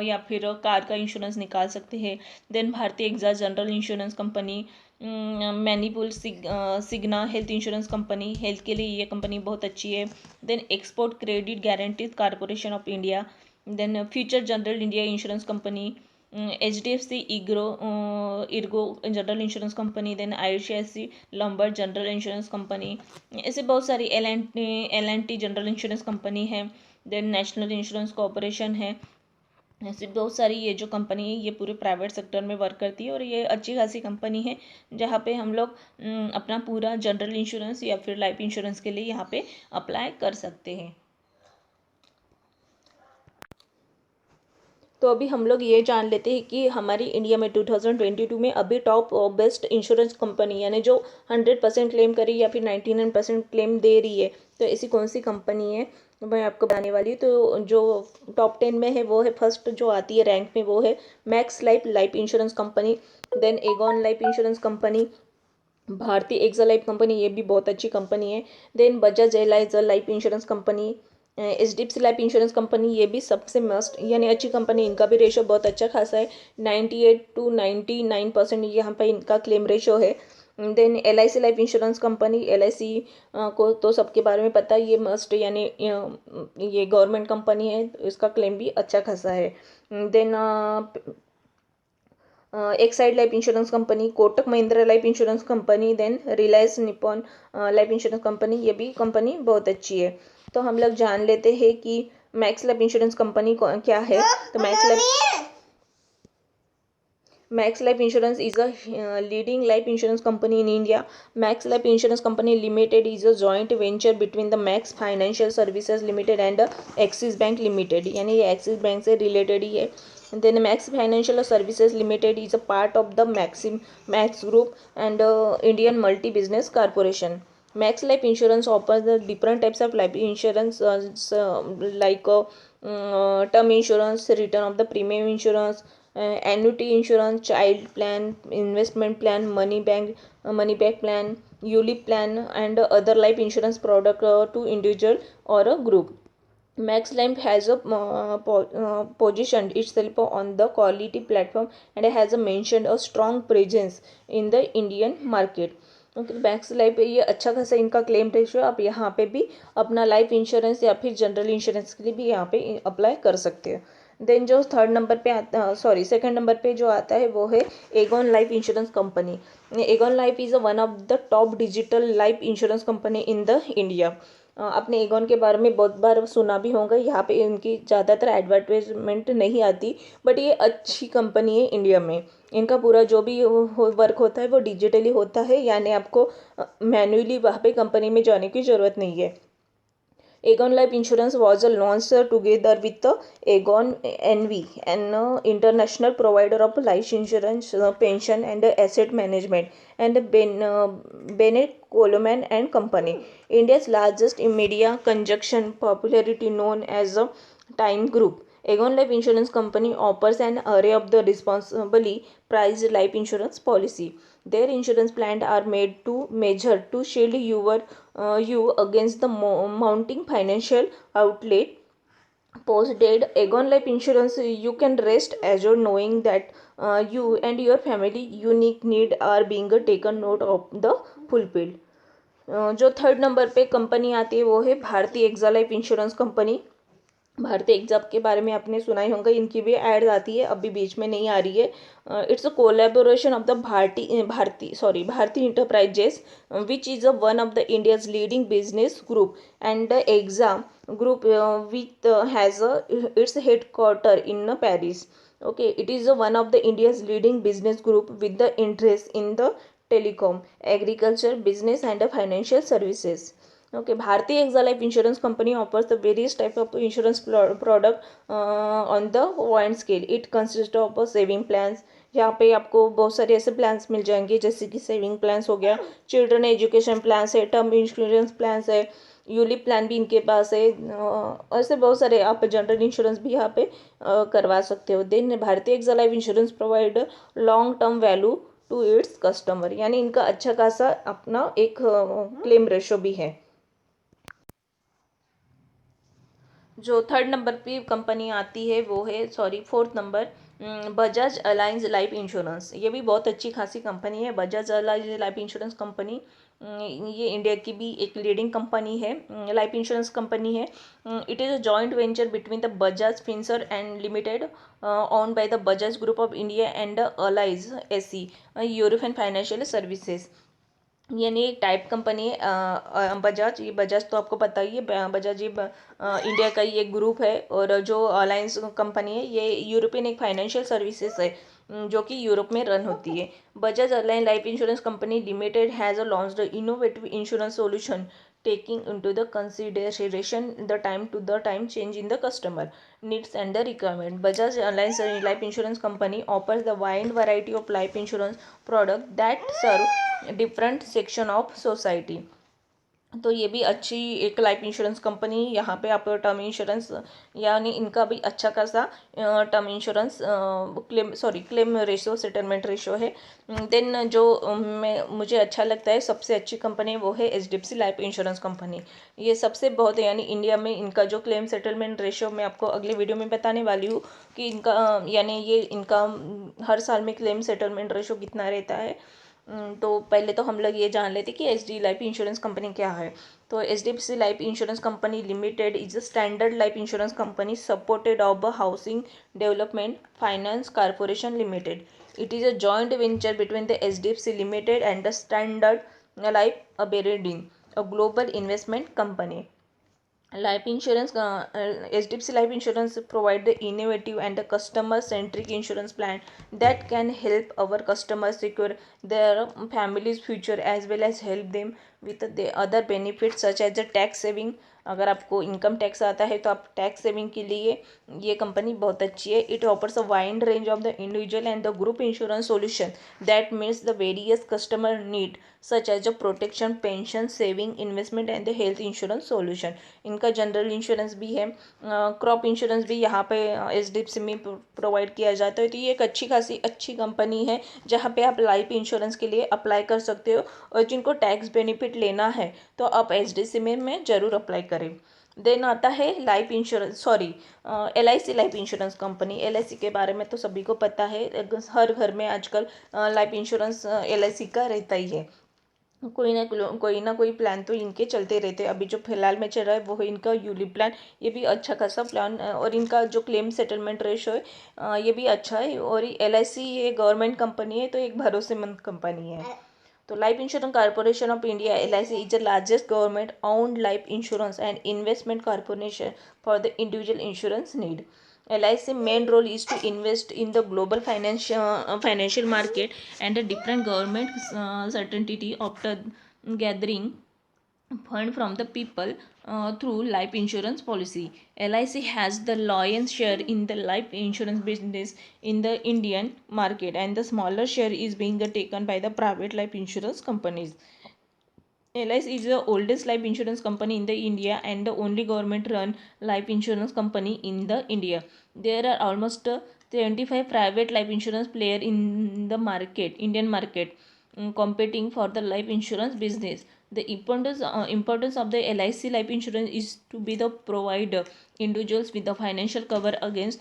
या फिर कार का इंश्योरेंस निकाल सकते हैं। Then Bharatiya AXA general insurance company, Manipal Cigna health insurance company, health के लिए ये कंपनी बहुत अच्छी है। Then export credit guarantees corporation of India, then future general India insurance company, H D F C Ergo general insurance company, then I C I C Lombard general insurance company, ऐसे बहुत सारी L N T general insurance company है, then national insurance corporation है। ऐसी बहुत सारी ये जो कंपनी है ये पूरे प्राइवेट सेक्टर में वर्क करती है और ये अच्छी खासी कंपनी है जहाँ पे हम लोग अपना पूरा जनरल इंश्योरेंस या फिर लाइफ इंश्योरेंस के लिए यहाँ पे अप्लाई कर सकते हैं। तो अभी हम लोग ये जान लेते हैं कि हमारी इंडिया में 2022 में अभी टॉप बेस्ट इंश्योरेंस कंपनी यानी जो 100% क्लेम करी या फिर 99% क्लेम दे रही है, तो ऐसी कौन सी कंपनी है मैं आपको बताने वाली हूँ। तो जो टॉप 10 में है वो है, फर्स्ट जो आती है रैंक में वो है Max life life insurance company, then Aegon life insurance company, Bharti AXA life company, ये भी बहुत अच्छी कंपनी है, then Bajaj Allianz life insurance company, H D F C life insurance company, ये भी सबसे मस्ट यानी अच्छी कंपनी, इनका भी रेशो बहुत अच्छा खासा है, 98 to 99% यहाँ पे इनका क्लेम रेशो है। Then L I C life insurance company, L I C को तो सबके बारे में पता है, ये मस्ट यानी ये गवर्नमेंट कंपनी है, इसका क्लेम भी अच्छा खासा है। Then Exide life insurance company, Kotak Mahindra life insurance company, then Reliance Nippon life insurance company, ये भी कंपनी बहुत अच्छी है। तो हम लोग जान लेते हैं कि मैक्स लाइफ इंश्योरेंस कंपनी क्या है। तो Max Life Insurance is a leading life insurance company in India. Max Life Insurance Company Limited is a joint venture between the Max Financial Services Limited and Axis Bank Limited. यानी ये axis bank से related ही है. Then Max Financial Services Limited is a part of the Max Group and Indian Multi Business Corporation. Max Life Insurance offers the different types of life insurance like term insurance, return of the premium insurance, annuity insurance, child plan, investment plan, money back plan, ULIP plan, and other life insurance product to individual or a group. Max Life has positioned itself on the quality platform and has mentioned a strong presence in the Indian market. Max life ये अच्छा खासा इनका claim ratio, आप यहाँ पे भी अपना life insurance या फिर जनरल इंश्योरेंस के लिए भी यहाँ पे अप्लाई कर सकते हो। देन जो थर्ड नंबर पे आता, सॉरी सेकंड नंबर पे जो आता है वो है Aegon life insurance company. Aegon life is one of the top digital life insurance company in the India. आपने एगॉन के बारे में बहुत बार सुना भी होगा, यहाँ पे इनकी ज़्यादातर एडवर्टाइजमेंट नहीं आती, बट ये अच्छी कंपनी है इंडिया में। इनका पूरा जो भी वर्क होता है वो डिजिटली होता है, यानी आपको मैन्युअली वहाँ पे कंपनी में जाने की ज़रूरत नहीं है। Aegon Life Insurance was launched together with Aegon NV, an international provider of life insurance, pension and asset management, and Bennett Coleman and Company, India's largest media conjunction, popularity known as Time Group. Aegon Life Insurance Company offers an array of the responsibly priced life insurance policy. Their insurance plans are made to measure to shield you against the mounting financial outlay. Post-date Aegon Life Insurance, you can rest assured knowing that you and your family unique need are being taken note of the fulfilled. जो third number पे company आती है वो है भारतीय AXA life insurance company. भारतीय exam के बारे में आपने सुना ही होगा, इनकी भी एड आती है, अभी बीच में नहीं आ रही है। It's a collaboration of the Bharti enterprises which is a one of the India's leading business group and the AXA group with has its headquarter in Paris. Okay, it is one of the India's leading business group with the interest in the telecom, agriculture, business and financial services. Okay, Bharti Exsa Life Insurance Company offers the various type of insurance product on the wide scale. It consists of saving plans. यहाँ पे आपको बहुत सारे ऐसे plans मिल जाएंगे जैसे कि saving plans हो गया, चिल्ड्रन एजुकेशन प्लान्स है, टर्म इंश्योरेंस प्लान्स है, यूलिप प्लान भी इनके पास है। ऐसे बहुत सारे आप जनरल इंश्योरेंस भी यहाँ पे करवा सकते हो। Then Bharti AXA life insurance provide long term value to its customer, यानी इनका अच्छा खासा अपना एक क्लेम रेशो भी है। जो थर्ड नंबर पे कंपनी आती है वो है fourth number Bajaj Allianz life insurance. ये भी बहुत अच्छी खासी कंपनी है Bajaj Allianz life insurance company. ये इंडिया की भी एक लीडिंग कंपनी है, लाइफ इंश्योरेंस कंपनी है। It is a joint venture between the Bajaj Finserv and limited owned by the Bajaj Group of India and Allies SE, European financial services. यानी एक type company है बजाज। ये बजाज तो आपको पता ही है, बजाज ये इंडिया का ही एक ग्रुप है। और जो अलायंस कंपनी है ये यूरोपियन एक फाइनेंशियल सर्विसेज है जो कि यूरोप में रन होती है। Bajaj Allianz life insurance company limited has launched innovative insurance solution taking into the consideration the time to the time change in the customer needs and the requirement. Bajaj Allianz Life Insurance Company offers the wide variety of life insurance products that serve different section of society. तो ये भी अच्छी एक life insurance company. यहाँ पे आप term insurance, यानी इनका भी अच्छा खासा term insurance claim ratio settlement ratio है। देन जो मुझे अच्छा लगता है सबसे अच्छी कंपनी वो है HDFC लाइफ इंश्योरेंस कंपनी। ये सबसे बहुत है, यानी इंडिया में इनका जो क्लेम सेटलमेंट रेशो मैं आपको अगले वीडियो में बताने वाली हूँ कि इनका यानी ये इनका हर साल में क्लेम सेटलमेंट रेशो कितना रहता है। तो पहले तो हम लोग ये जान लेते कि HD लाइफ इंश्योरेंस कंपनी क्या है। तो HDFC life insurance company limited is a standard life insurance company supported of housing development finance corporation limited. It is a joint venture between the HDFC limited and the standard life Aberdeen, a global investment company. Life insurance, HDFC Life Insurance provide the innovative and the customer-centric insurance plan that can help our customers secure their family's future as well as help them with the other benefits such as the tax saving. अगर आपको income tax आता है तो आप tax saving के लिए ये company बहुत अच्छी है. It offers a wide range of the individual and the group insurance solution that meets the various customer need such as the protection, pension, saving, investment and the health insurance solution. इनका general insurance भी है, crop insurance भी यहाँ पे HDFC में provide किया जाता है. तो ये एक अच्छी खासी अच्छी कंपनी है जहाँ पे आप लाइफ इंश्योरेंस के लिए अप्लाई कर सकते हो. और जिनको टैक्स बेनिफिट लेना है तो आप HDFC में ज़रूर अप्लाई करें. देन आता है life insurance LIC life insurance company. LIC के बारे में तो सभी को पता है, हर घर में आजकल लाइफ इंश्योरेंस LIC का रहता ही है. कोई ना कोई प्लान तो इनके चलते रहते हैं. अभी जो फिलहाल में चल रहा है वो है इनका यूलिप प्लान. ये भी अच्छा खासा प्लान और इनका जो क्लेम सेटलमेंट रेशो है ये भी अच्छा है. और LIC ये गवर्नमेंट कंपनी है तो एक भरोसेमंद कंपनी है. तो life insurance corporation of India LIC is the largest government owned life insurance and investment corporation for the individual insurance need. LIC main role is to invest in the global financial market and the different government certainty after gathering fund from the people through life insurance policy. LIC has the lion's share in the life insurance business in the Indian market and the smaller share is being taken by the private life insurance companies. LIC is the oldest life insurance company in the India and the only government-run life insurance company in the India. There are almost 25 private life insurance player in the market, Indian market, competing for the life insurance business. The importance of the LIC life insurance is to be the provider individuals with the financial cover against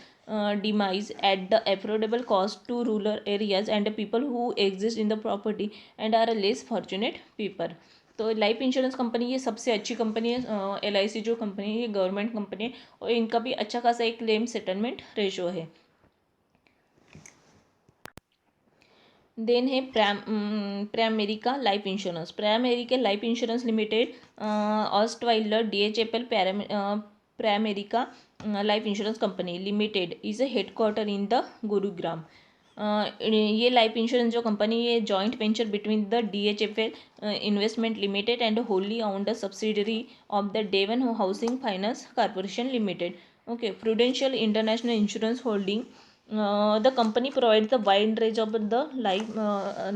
demise at the affordable cost to rural areas and the people who exist in the property and are less fortunate people. तो life insurance company ये सबसे अच्छी company है। LIC जो company है ये government company है और इनका भी अच्छा खासा एक क्लेम सेटलमेंट रेशो है। देन है Pramerica life insurance. Pramerica life insurance limited erstwhile DHFL Pramerica life insurance company limited is a headquarter in the Gurugram. ये लाइफ इंश्योरेंस जो कंपनी ये joint venture between the DHFL investment limited and wholly owned subsidiary of the Dewan housing finance corporation limited. Okay, prudential international insurance holding the company provides the wide range of the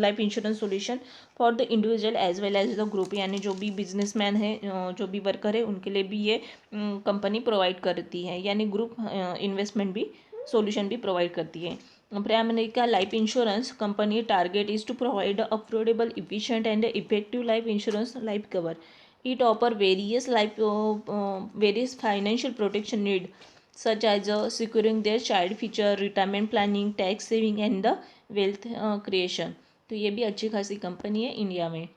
life insurance solution for the individual as well as the group, यानी जो भी businessman है जो भी worker है उनके लिए भी ये कंपनी प्रोवाइड करती है, यानी ग्रुप इन्वेस्टमेंट भी सोल्यूशन भी प्रोवाइड करती है। Pramerica life insurance company target is to provide affordable efficient and effective life insurance life cover. It offer various financial protection need such as securing their child future, retirement planning, tax saving and the wealth creation. तो ये भी अच्छी खासी company है India में।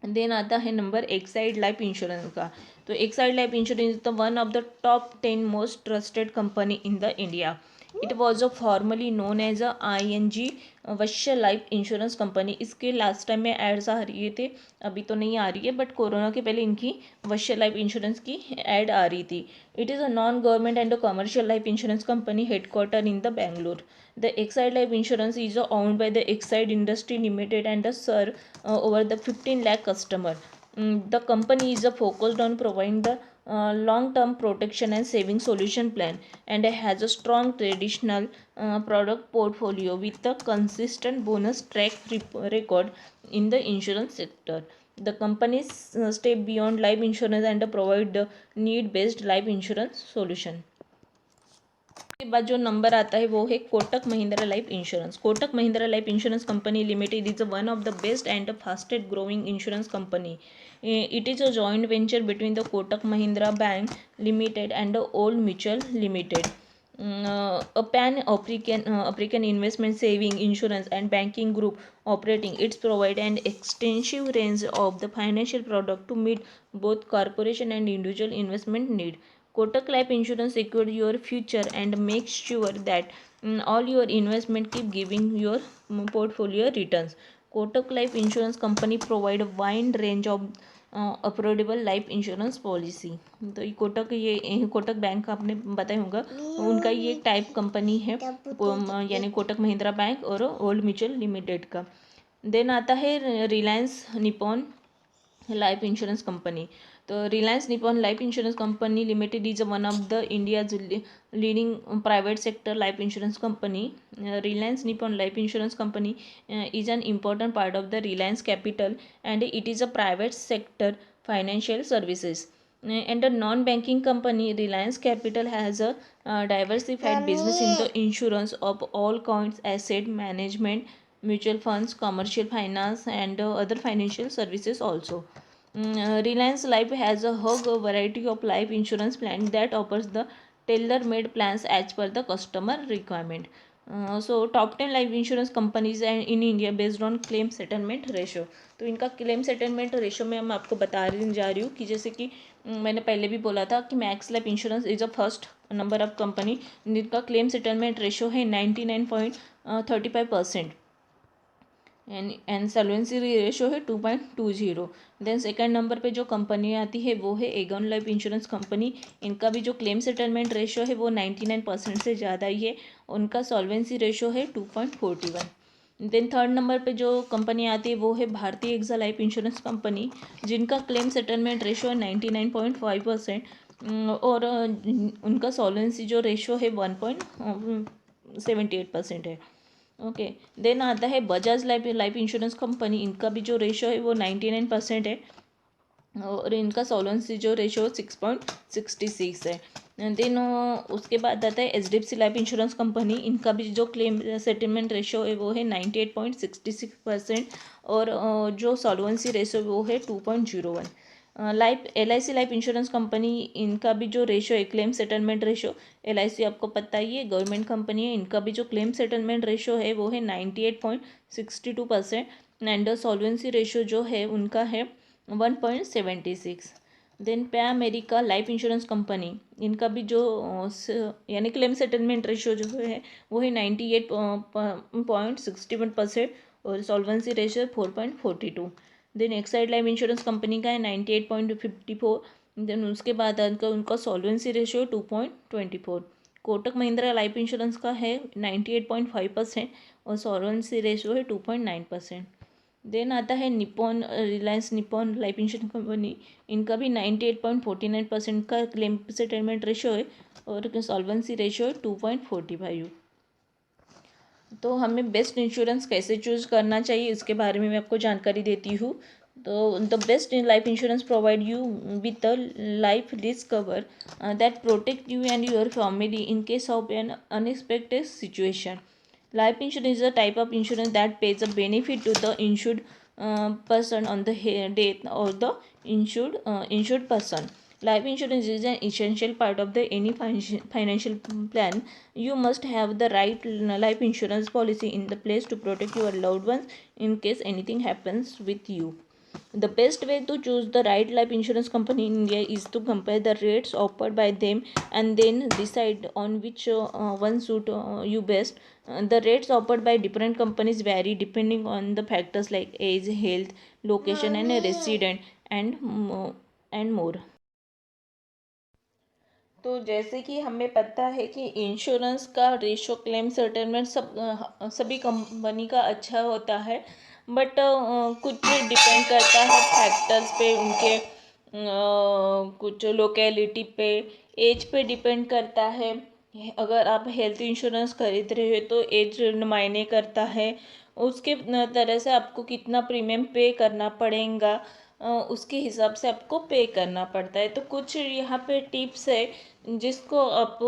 Then आता है number Exide life insurance का। तो Exide life insurance is the one of the top 10 most trusted company in the India. It was a formally known as a ING Vysya life insurance company. इसके last time में ads आ रही थे, अभी तो नहीं आ रही है, बट कोरोना के पहले इनकी वश्य लाइफ इंश्योरेंस की एड आ रही थी। It is a non government and a commercial life insurance company headquarter in the Bangalore. The Exide Life Insurance is owned by the Exide Industry Limited and serve over the 15 lakh customer. The company is focused on providing the long-term protection and saving solution plan and has a strong traditional product portfolio with a consistent bonus track record in the insurance sector. The companies step beyond life insurance and provide the need-based life insurance solution. के बाद जो number आता है वो है Kotak Mahindra life insurance. Kotak Mahindra life insurance company limited is one of the best and fastest growing insurance company. It is a joint venture between the Kotak Mahindra Bank Limited and the Old Mutual Limited. A pan-African investment saving, insurance and banking group operating. It's provide an extensive range of the financial product to meet both corporation and individual investment need. Kotak Life Insurance secure your future and make sure that all your investment keep giving your portfolio returns. Kotak Life Insurance Company provide a wide range of affordable life insurance policy. तो ये Kotak bank का आपने बताया होगा, उनका ये type company है, यानी कोटक महिंद्रा बैंक और ओल्ड म्यूचुअल लिमिटेड का. देन आता है Reliance Nippon life insurance company. तो Reliance Nippon life insurance company limited is one of the India's leading private sector life insurance company. Reliance Nippon life insurance company is an important part of the Reliance Capital and it is a private sector financial services. And a non-banking company, Reliance Capital has a diversified business in the insurance of all kinds, asset management, mutual funds, commercial finance and other financial services also. Reliance Life has a whole variety of life insurance plans that offers the tailor-made plans as per the customer requirement. So top 10 life insurance companies in India based on claim settlement ratio. तो इनका claim settlement ratio में मैं आपको बता जा रही हूँ कि जैसे कि मैंने पहले भी बोला था कि max life insurance is a first number of company जिनका क्लेम सेटलमेंट रेशो है 99.35% एंड सॉल्वेंसी रेशो है 2.20. देन सेकंड नंबर पे जो कंपनी आती है वो है एगॉन लाइफ इंश्योरेंस कंपनी. इनका भी जो क्लेम सेटलमेंट रेशो है वो 99% से ज़्यादा ही है. उनका सॉल्वेंसी रेशो है 2.41. देन थर्ड नंबर पे जो कंपनी आती है वो है भारतीय एक्सा लाइफ इंश्योरेंस कंपनी, जिनका क्लेम सेटलमेंट रेशो है 99.5% और उनका सॉल्वेंसी जो रेशो है 1.78% है. ओके. देन आता है बजाज लाइफ इंश्योरेंस कंपनी. इनका भी जो रेशो है वो 99% है और इनका सॉल्वेंसी जो रेशो 6.66 है। देन उसके बाद आता है HDFC लाइफ इंश्योरेंस कंपनी। इनका भी जो क्लेम सेटलमेंट रेशो है वो है 98.66%। और जो सॉल्वेंसी रेशो वो है 2.01। LIC लाइफ इंश्योरेंस कंपनी, इनका भी जो रेशो है क्लेम सेटलमेंट रेशो, LIC आपको पता ही है गवर्नमेंट कंपनी है, इनका भी जो क्लेम सेटलमेंट रेशो है वो है 98.62%। एंड सॉल्वेंसी रेशो जो है उनका है 1.76। देन पे अमेरिका लाइफ इंश्योरेंस कंपनी, इनका भी जो यानी क्लेम सेटलमेंट रेशो जो है वो है 98.61% और solvency ratio 4.42। Then Exide life insurance company का है 98.54। देन उसके बाद उनका solvency ratio 2.24। Kotak Mahindra life insurance का है 98.5% और सॉल्वेंसी रेशो है 2.9%। देन आता है Nippon Reliance Nippon life insurance company, इनका भी 98.49% का क्लेम सेटलमेंट रेशो है और सॉल्वेंसी रेशो है 2.45। तो हमें बेस्ट इंश्योरेंस कैसे चूज करना चाहिए इसके बारे में मैं आपको जानकारी देती हूँ। तो the best in life insurance provide you with a life risk cover that protect you and your family in case of N unexpected situation. Life insurance is a type of insurance that pays a benefit to the insured person on the death of the insured person. Life insurance is an essential part of the any financial plan. You must have the right life insurance policy in the place to protect your loved ones in case anything happens with you. The best way to choose the right life insurance company in India is to compare the rates offered by them and then decide on which one suit you best. The rates offered by different companies vary depending on the factors like age, health, location, and resident, and more. तो जैसे कि हमें पता है कि insurance का ratio claim settlement सभी company का अच्छा होता है, बट कुछ डिपेंड करता है फैक्टर्स पे, उनके कुछ लोकेलिटी पे, एज पे डिपेंड करता है। अगर आप हेल्थ इंश्योरेंस खरीद रहे हो तो एज मायने करता है, उसके तरह से आपको कितना प्रीमियम पे करना पड़ेगा उसके हिसाब से आपको पे करना पड़ता है। तो कुछ यहाँ पे टिप्स है जिसको आप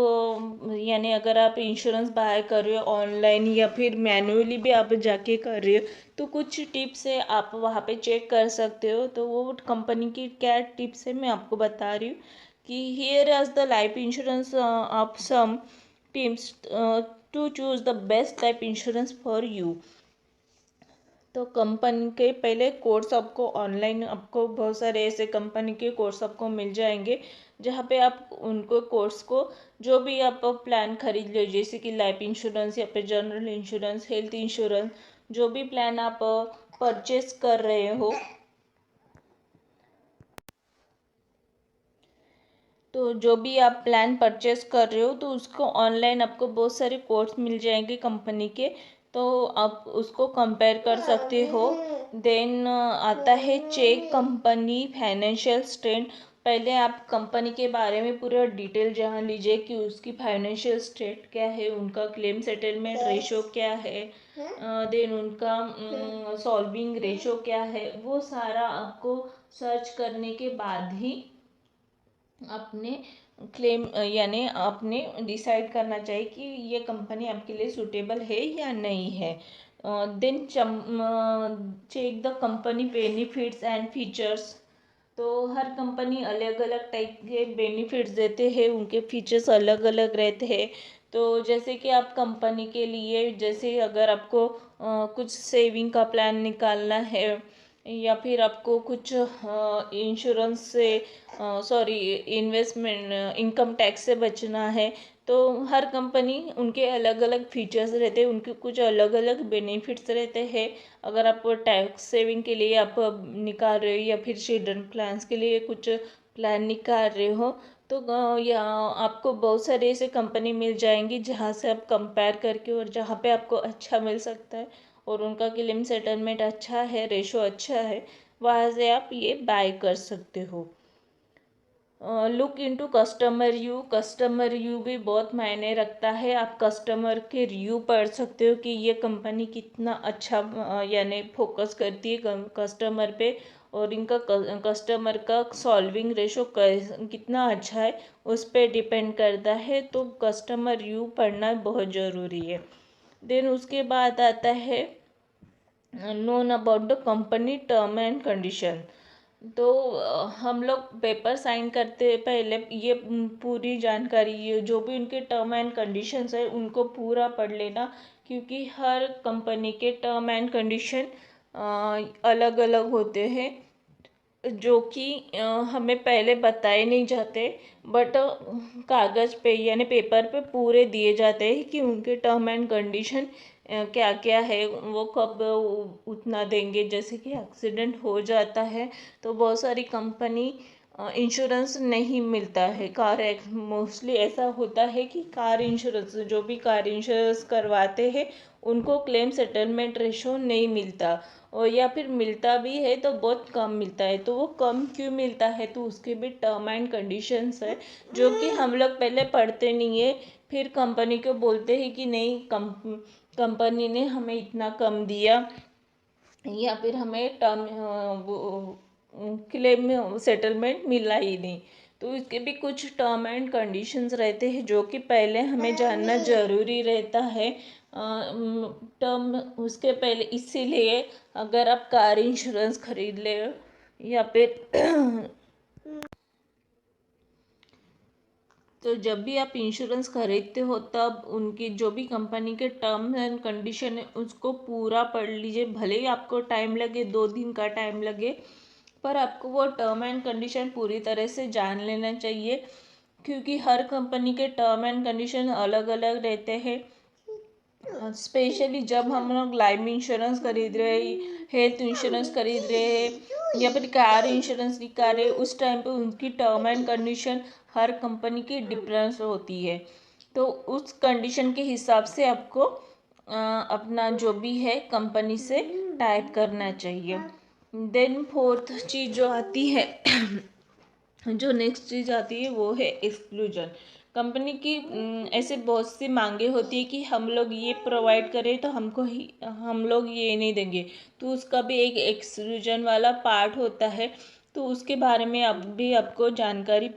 यानी अगर आप इंश्योरेंस बाय कर रहे हो ऑनलाइन या फिर मैन्युअली भी आप जाके कर रहे हो तो कुछ टिप्स है आप वहाँ पे चेक कर सकते हो। तो वो कंपनी की क्या टिप्स है मैं आपको बता रही हूँ कि here as the life insurance of some tips to choose the best life insurance for you. तो कंपनी के पहले कोर्स आपको ऑनलाइन आपको बहुत सारे ऐसे कंपनी के कोर्स आपको मिल जाएंगे जहाँ पे आप उनको कोर्स को जो भी आप प्लान खरीद लो, जैसे कि लाइफ इंश्योरेंस या फिर जनरल इंश्योरेंस, हेल्थ इंश्योरेंस, जो भी प्लान आप परचेस कर रहे हो तो जो भी आप प्लान परचेस कर रहे हो तो उसको ऑनलाइन आपको बहुत सारे कोर्स मिल जाएंगे कंपनी के, तो आप उसको कंपेयर कर सकते हो। देन आता है चेक कंपनी फाइनेंशियल स्ट्रेंथ। पहले आप कंपनी के बारे में पूरा डिटेल जान लीजिए कि उसकी फाइनेंशियल स्टेट क्या है, उनका क्लेम सेटलमेंट रेशो क्या है, देन उनका सॉल्विंग रेशो क्या है, वो सारा आपको सर्च करने के बाद ही अपने क्लेम यानी आपने डिसाइड करना चाहिए कि ये कंपनी आपके लिए सूटेबल है या नहीं है। Then check the company benefits and features. तो हर कंपनी अलग अलग टाइप के बेनिफिट्स देते हैं, उनके फीचर्स अलग अलग रहते हैं। तो जैसे कि आप कंपनी के लिए, जैसे अगर आपको कुछ सेविंग का प्लान निकालना है या फिर आपको कुछ इंश्योरेंस से सॉरी इन्वेस्टमेंट इनकम टैक्स से बचना है, तो हर कंपनी उनके अलग अलग फीचर्स रहते हैं, उनके कुछ अलग अलग बेनिफिट्स रहते हैं। अगर आप टैक्स सेविंग के लिए आप निकाल रहे हो या फिर चिल्ड्रन प्लान्स के लिए कुछ प्लान निकाल रहे हो तो या आपको बहुत सारे ऐसे कंपनी मिल जाएंगी जहाँ से आप कंपेयर करके और जहाँ पे आपको अच्छा मिल सकता है और उनका क्लेम सेटलमेंट अच्छा है, रेशो अच्छा है, वहाँ से आप ये बाय कर सकते हो। लुक इनटू कस्टमर रिव्यू भी बहुत मायने रखता है। आप कस्टमर के रिव्यू पढ़ सकते हो कि ये कंपनी कितना अच्छा यानी फोकस करती है कस्टमर पे और इनका कस्टमर का सॉल्विंग रेशो कितना अच्छा है उस पर डिपेंड करता है। तो कस्टमर रिव्यू पढ़ना बहुत ज़रूरी है। देन उसके बाद आता है known about the company term and condition. तो हम लोग पेपर साइन करते पहले ये पूरी जानकारी, ये जो भी उनके टर्म एंड कंडीशंस है उनको पूरा पढ़ लेना, क्योंकि हर कंपनी के टर्म एंड कंडीशन अलग अलग होते हैं, जो कि हमें पहले बताए नहीं जाते, बट कागज़ पे यानी पेपर पे पूरे दिए जाते हैं कि उनके टर्म एंड कंडीशन क्या क्या है, वो कब उतना देंगे। जैसे कि एक्सीडेंट हो जाता है तो बहुत सारी कंपनी इंश्योरेंस नहीं मिलता है। मोस्टली ऐसा होता है कि कार इंश्योरेंस, जो भी कार इंश्योरेंस करवाते हैं उनको क्लेम सेटलमेंट रेशो नहीं मिलता, और या फिर मिलता भी है तो बहुत कम मिलता है। तो वो कम क्यों मिलता है, तो उसके भी टर्म एंड कंडीशंस है जो कि हम लोग पहले पढ़ते नहीं है। फिर कंपनी को बोलते हैं कि नहीं, कंपनी ने हमें इतना कम दिया, या फिर हमें टर्म क्लेम में सेटलमेंट मिला ही नहीं। तो इसके भी कुछ टर्म एंड कंडीशंस रहते हैं जो कि पहले हमें जानना ज़रूरी रहता है। टर्म उसके पहले, इसीलिए अगर आप कार इंश्योरेंस खरीद ले या फिर तो जब भी आप इंश्योरेंस खरीदते हो तब उनकी जो भी कंपनी के टर्म्स एंड कंडीशन है उसको पूरा पढ़ लीजिए। भले ही आपको टाइम लगे, 2 दिन का टाइम लगे, पर आपको वो टर्म एंड कंडीशन पूरी तरह से जान लेना चाहिए, क्योंकि हर कंपनी के टर्म एंड कंडीशन अलग अलग रहते हैं। स्पेशली जब हम लोग लाइफ इंश्योरेंस खरीद रहे हैं, हेल्थ इंश्योरेंस खरीद रहे हैं, या फिर कार इंश्योरेंस निकाल रहे हैं, उस टाइम पे उनकी term and condition her company की डिफरेंस होती है। तो उस कंडीशन के हिसाब से आपको अपना जो भी है कंपनी से टाइप करना चाहिए। देन फोर्थ चीज़ जो आती है जो नेक्स्ट चीज़ आती है वो है एक्सक्लूजन। कंपनी की ऐसे बहुत सी मांगे होती है कि हम लोग ये प्रोवाइड करें तो हम लोग ये नहीं देंगे, तो उसका भी एक एक्सक्लूजन वाला पार्ट होता है। तो उसके बारे में अब भी आपको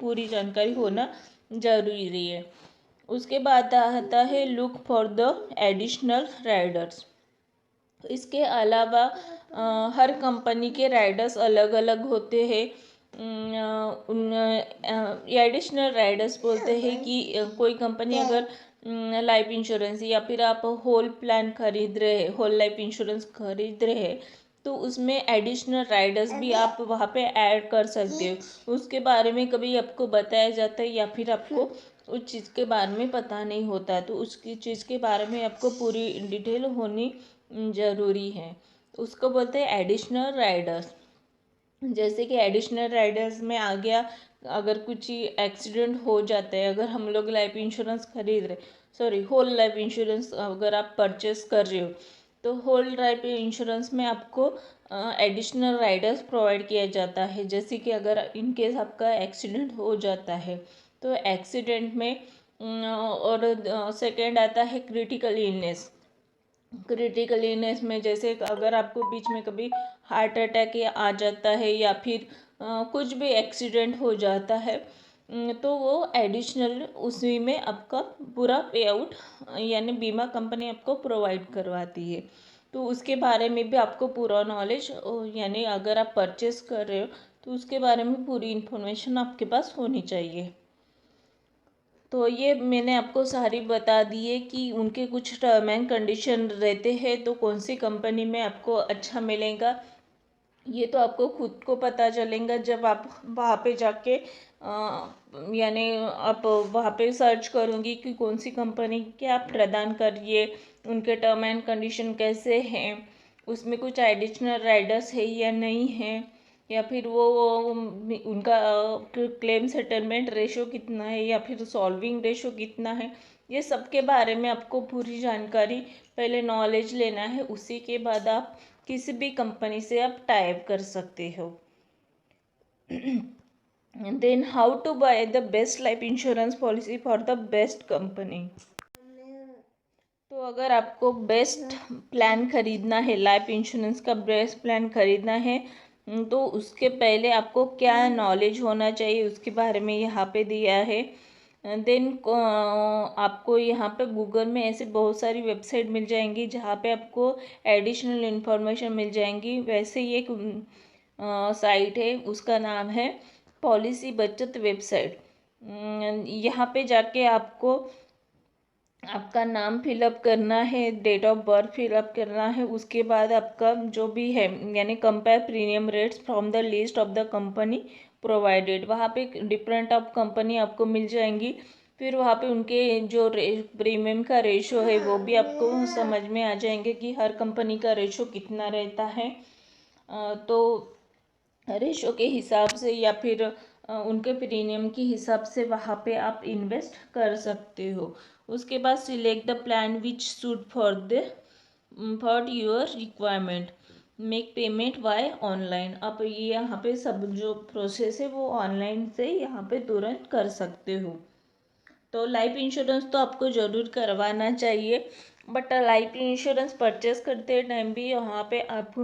पूरी जानकारी होना ज़रूरी है। उसके बाद आता है look for the additional Riders. इसके अलावा हर कंपनी के राइडर्स अलग अलग होते हैं। उन एडिशनल राइडर्स बोलते हैं कि कोई कंपनी अगर लाइफ इंश्योरेंस या फिर आप होल लाइफ इंश्योरेंस खरीद रहे हैं, तो उसमें एडिशनल राइडर्स भी आप वहाँ पे ऐड कर सकते हो। उसके बारे में कभी आपको बताया जाता है या फिर आपको उस चीज़ के बारे में पता नहीं होता, तो उसकी चीज़ के बारे में आपको पूरी डिटेल होनी ज़रूरी है। उसको बोलते हैं एडिशनल राइडर्स। जैसे कि एडिशनल राइडर्स में आ गया, अगर कुछ एक्सीडेंट हो जाता है, अगर हम लोग लाइफ इंश्योरेंस खरीद रहे, होल लाइफ इंश्योरेंस अगर आप परचेस कर रहे हो, तो होल लाइफ इंश्योरेंस में आपको एडिशनल राइडर्स प्रोवाइड किया जाता है। जैसे कि अगर इन केस आपका एक्सीडेंट हो जाता है, तो एक्सीडेंट में और सेकेंड आता है क्रिटिकल इलनेस। क्रिटिकल इलनेस में जैसे अगर आपको बीच में कभी हार्ट अटैक आ जाता है या फिर कुछ भी एक्सीडेंट हो जाता है, तो वो एडिशनल उसी में आपका पूरा पे आउट यानी बीमा कंपनी आपको प्रोवाइड करवाती है। तो उसके बारे में भी आपको पूरा नॉलेज, यानी अगर आप परचेस कर रहे हो तो उसके बारे में पूरी इन्फॉर्मेशन आपके पास होनी चाहिए। तो ये मैंने आपको सारी बता दी है कि उनके कुछ टर्म एंड कंडीशन रहते हैं, तो कौन सी कंपनी में आपको अच्छा मिलेगा ये तो आपको खुद को पता चलेगा जब आप वहाँ पे जाके यानी आप वहाँ पे सर्च करूँगी कि कौन सी कंपनी क्या प्रदान कर रही है, उनके टर्म एंड कंडीशन कैसे हैं, उसमें कुछ एडिशनल राइडर्स है या नहीं है, या फिर वो उनका क्लेम सेटलमेंट रेशो कितना है या फिर सॉल्विंग रेशो कितना है। ये सब के बारे में आपको पूरी जानकारी पहले नॉलेज लेना है, उसी के बाद आप किसी भी कंपनी से आप टाइप कर सकते हो। Then how to buy the best life insurance policy for the best company. तो अगर आपको बेस्ट प्लान खरीदना है, लाइफ इंश्योरेंस का बेस्ट प्लान खरीदना है, तो उसके पहले आपको क्या नॉलेज होना चाहिए उसके बारे में यहाँ पे दिया है। देन आपको यहाँ पे गूगल में ऐसे बहुत सारी वेबसाइट मिल जाएंगी जहाँ पे आपको एडिशनल इन्फॉर्मेशन मिल जाएंगी। वैसे ही एक साइट है, उसका नाम है पॉलिसी बचत वेबसाइट। यहाँ पे जाके आपको आपका नाम फिलअप करना है, डेट ऑफ बर्थ फिलअप करना है, उसके बाद आपका जो भी है यानी compare premium rates from the list of the company provided. वहाँ पे डिफरेंट ऑफ कंपनी आपको मिल जाएंगी। फिर वहाँ पे उनके जो प्रीमियम का रेशो है वो भी आपको समझ में आ जाएंगे कि हर कंपनी का रेशो कितना रहता है। तो रेशो के हिसाब से या फिर उनके प्रीमियम के हिसाब से वहाँ पे आप इन्वेस्ट कर सकते हो। उसके बाद select the plan which suit for your requirement, make payment via online. आप ये यहाँ पे सब जो प्रोसेस है वो ऑनलाइन से यहाँ पे तुरंत कर सकते हो। तो लाइफ इंश्योरेंस तो आपको ज़रूर करवाना चाहिए, बट लाइफ इंश्योरेंस परचेस करते टाइम भी यहाँ पे आप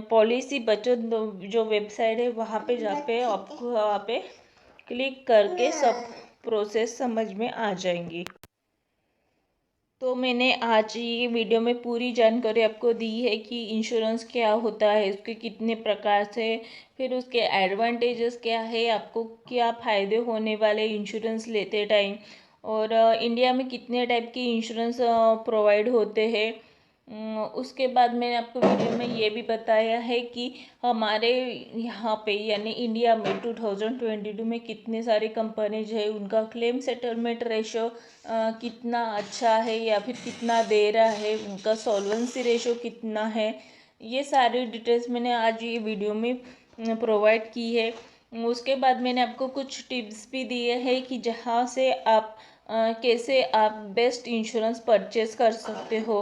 पॉलिसी बचत जो वेबसाइट है वहाँ पे जाके आपको वहाँ पे क्लिक करके सब प्रोसेस समझ में आ जाएंगी। तो मैंने आज ये वीडियो में पूरी जानकारी आपको दी है कि इंश्योरेंस क्या होता है, उसके कितने प्रकार से, फिर उसके एडवांटेजेस क्या है, आपको क्या फ़ायदे होने वाले इंश्योरेंस लेते टाइम, और इंडिया में कितने टाइप की इंश्योरेंस प्रोवाइड होते हैं। उसके बाद मैंने आपको वीडियो में ये भी बताया है कि हमारे यहाँ पे यानी इंडिया में 2022 में कितने सारे कंपनीज है, उनका क्लेम सेटलमेंट रेशो कितना अच्छा है या फिर कितना दे रहा है, उनका सॉल्वेंसी रेशो कितना है। ये सारी डिटेल्स मैंने आज ये वीडियो में प्रोवाइड की है। उसके बाद मैंने आपको कुछ टिप्स भी दिए हैं कि जहाँ से आप कैसे आप बेस्ट इंश्योरेंस परचेस कर सकते हो,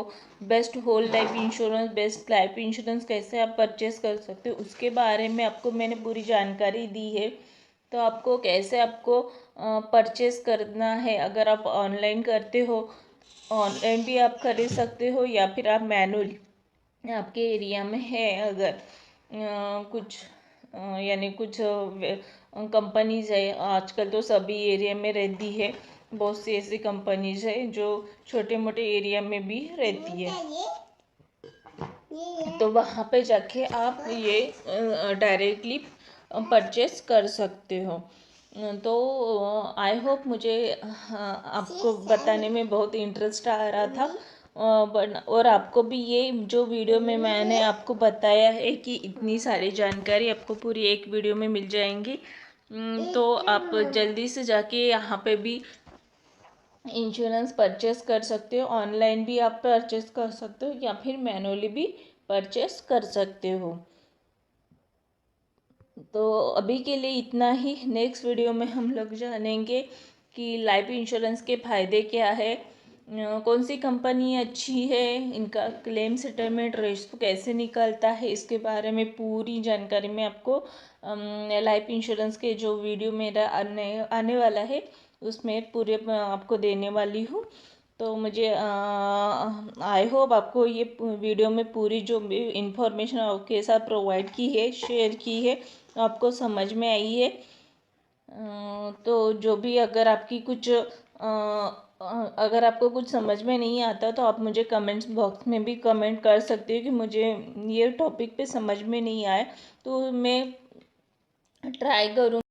best whole life insurance, best life insurance कैसे आप परचेस कर सकते हो, उसके बारे में आपको मैंने पूरी जानकारी दी है। तो आपको कैसे आपको परचेस करना है, अगर आप ऑनलाइन करते हो ऑनलाइन भी आप खरीद सकते हो, या फिर आप मैनुअली आपके एरिया में है अगर कुछ यानी कुछ कंपनीज है, आजकल तो सभी एरिया में रहती है, बहुत सी ऐसी कंपनीज है जो छोटे मोटे एरिया में भी रहती है। तो वहाँ पे जाके आप ये डायरेक्टली परचेस कर सकते हो। तो आई होप मुझे आपको बताने में बहुत इंटरेस्ट आ रहा था, और आपको भी ये जो वीडियो में मैंने आपको बताया है कि इतनी सारी जानकारी आपको पूरी एक वीडियो में मिल जाएंगी। तो आप जल्दी से जाके यहाँ पे भी इंश्योरेंस परचेस कर सकते हो, ऑनलाइन भी आप परचेस कर सकते हो या फिर मैनुअली भी परचेस कर सकते हो। तो अभी के लिए इतना ही। नेक्स्ट वीडियो में हम लोग जानेंगे कि लाइफ इंश्योरेंस के फ़ायदे क्या है, कौन सी कंपनी अच्छी है, इनका क्लेम सेटलमेंट रेशो कैसे निकलता है, इसके बारे में पूरी जानकारी मैं आपको लाइफ इंश्योरेंस के जो वीडियो मेरा आने वाला है उसमें पूरे आपको देने वाली हूँ। तो मुझे आई होप आपको ये वीडियो में पूरी जो भी इंफॉर्मेशन आपके साथ प्रोवाइड की है, शेयर की है, आपको समझ में आई है। तो जो भी अगर आपकी कुछ अगर आपको कुछ समझ में नहीं आता तो आप मुझे कमेंट्स बॉक्स में भी कमेंट कर सकते हो कि मुझे ये टॉपिक पे समझ में नहीं आया, तो मैं ट्राई करूँ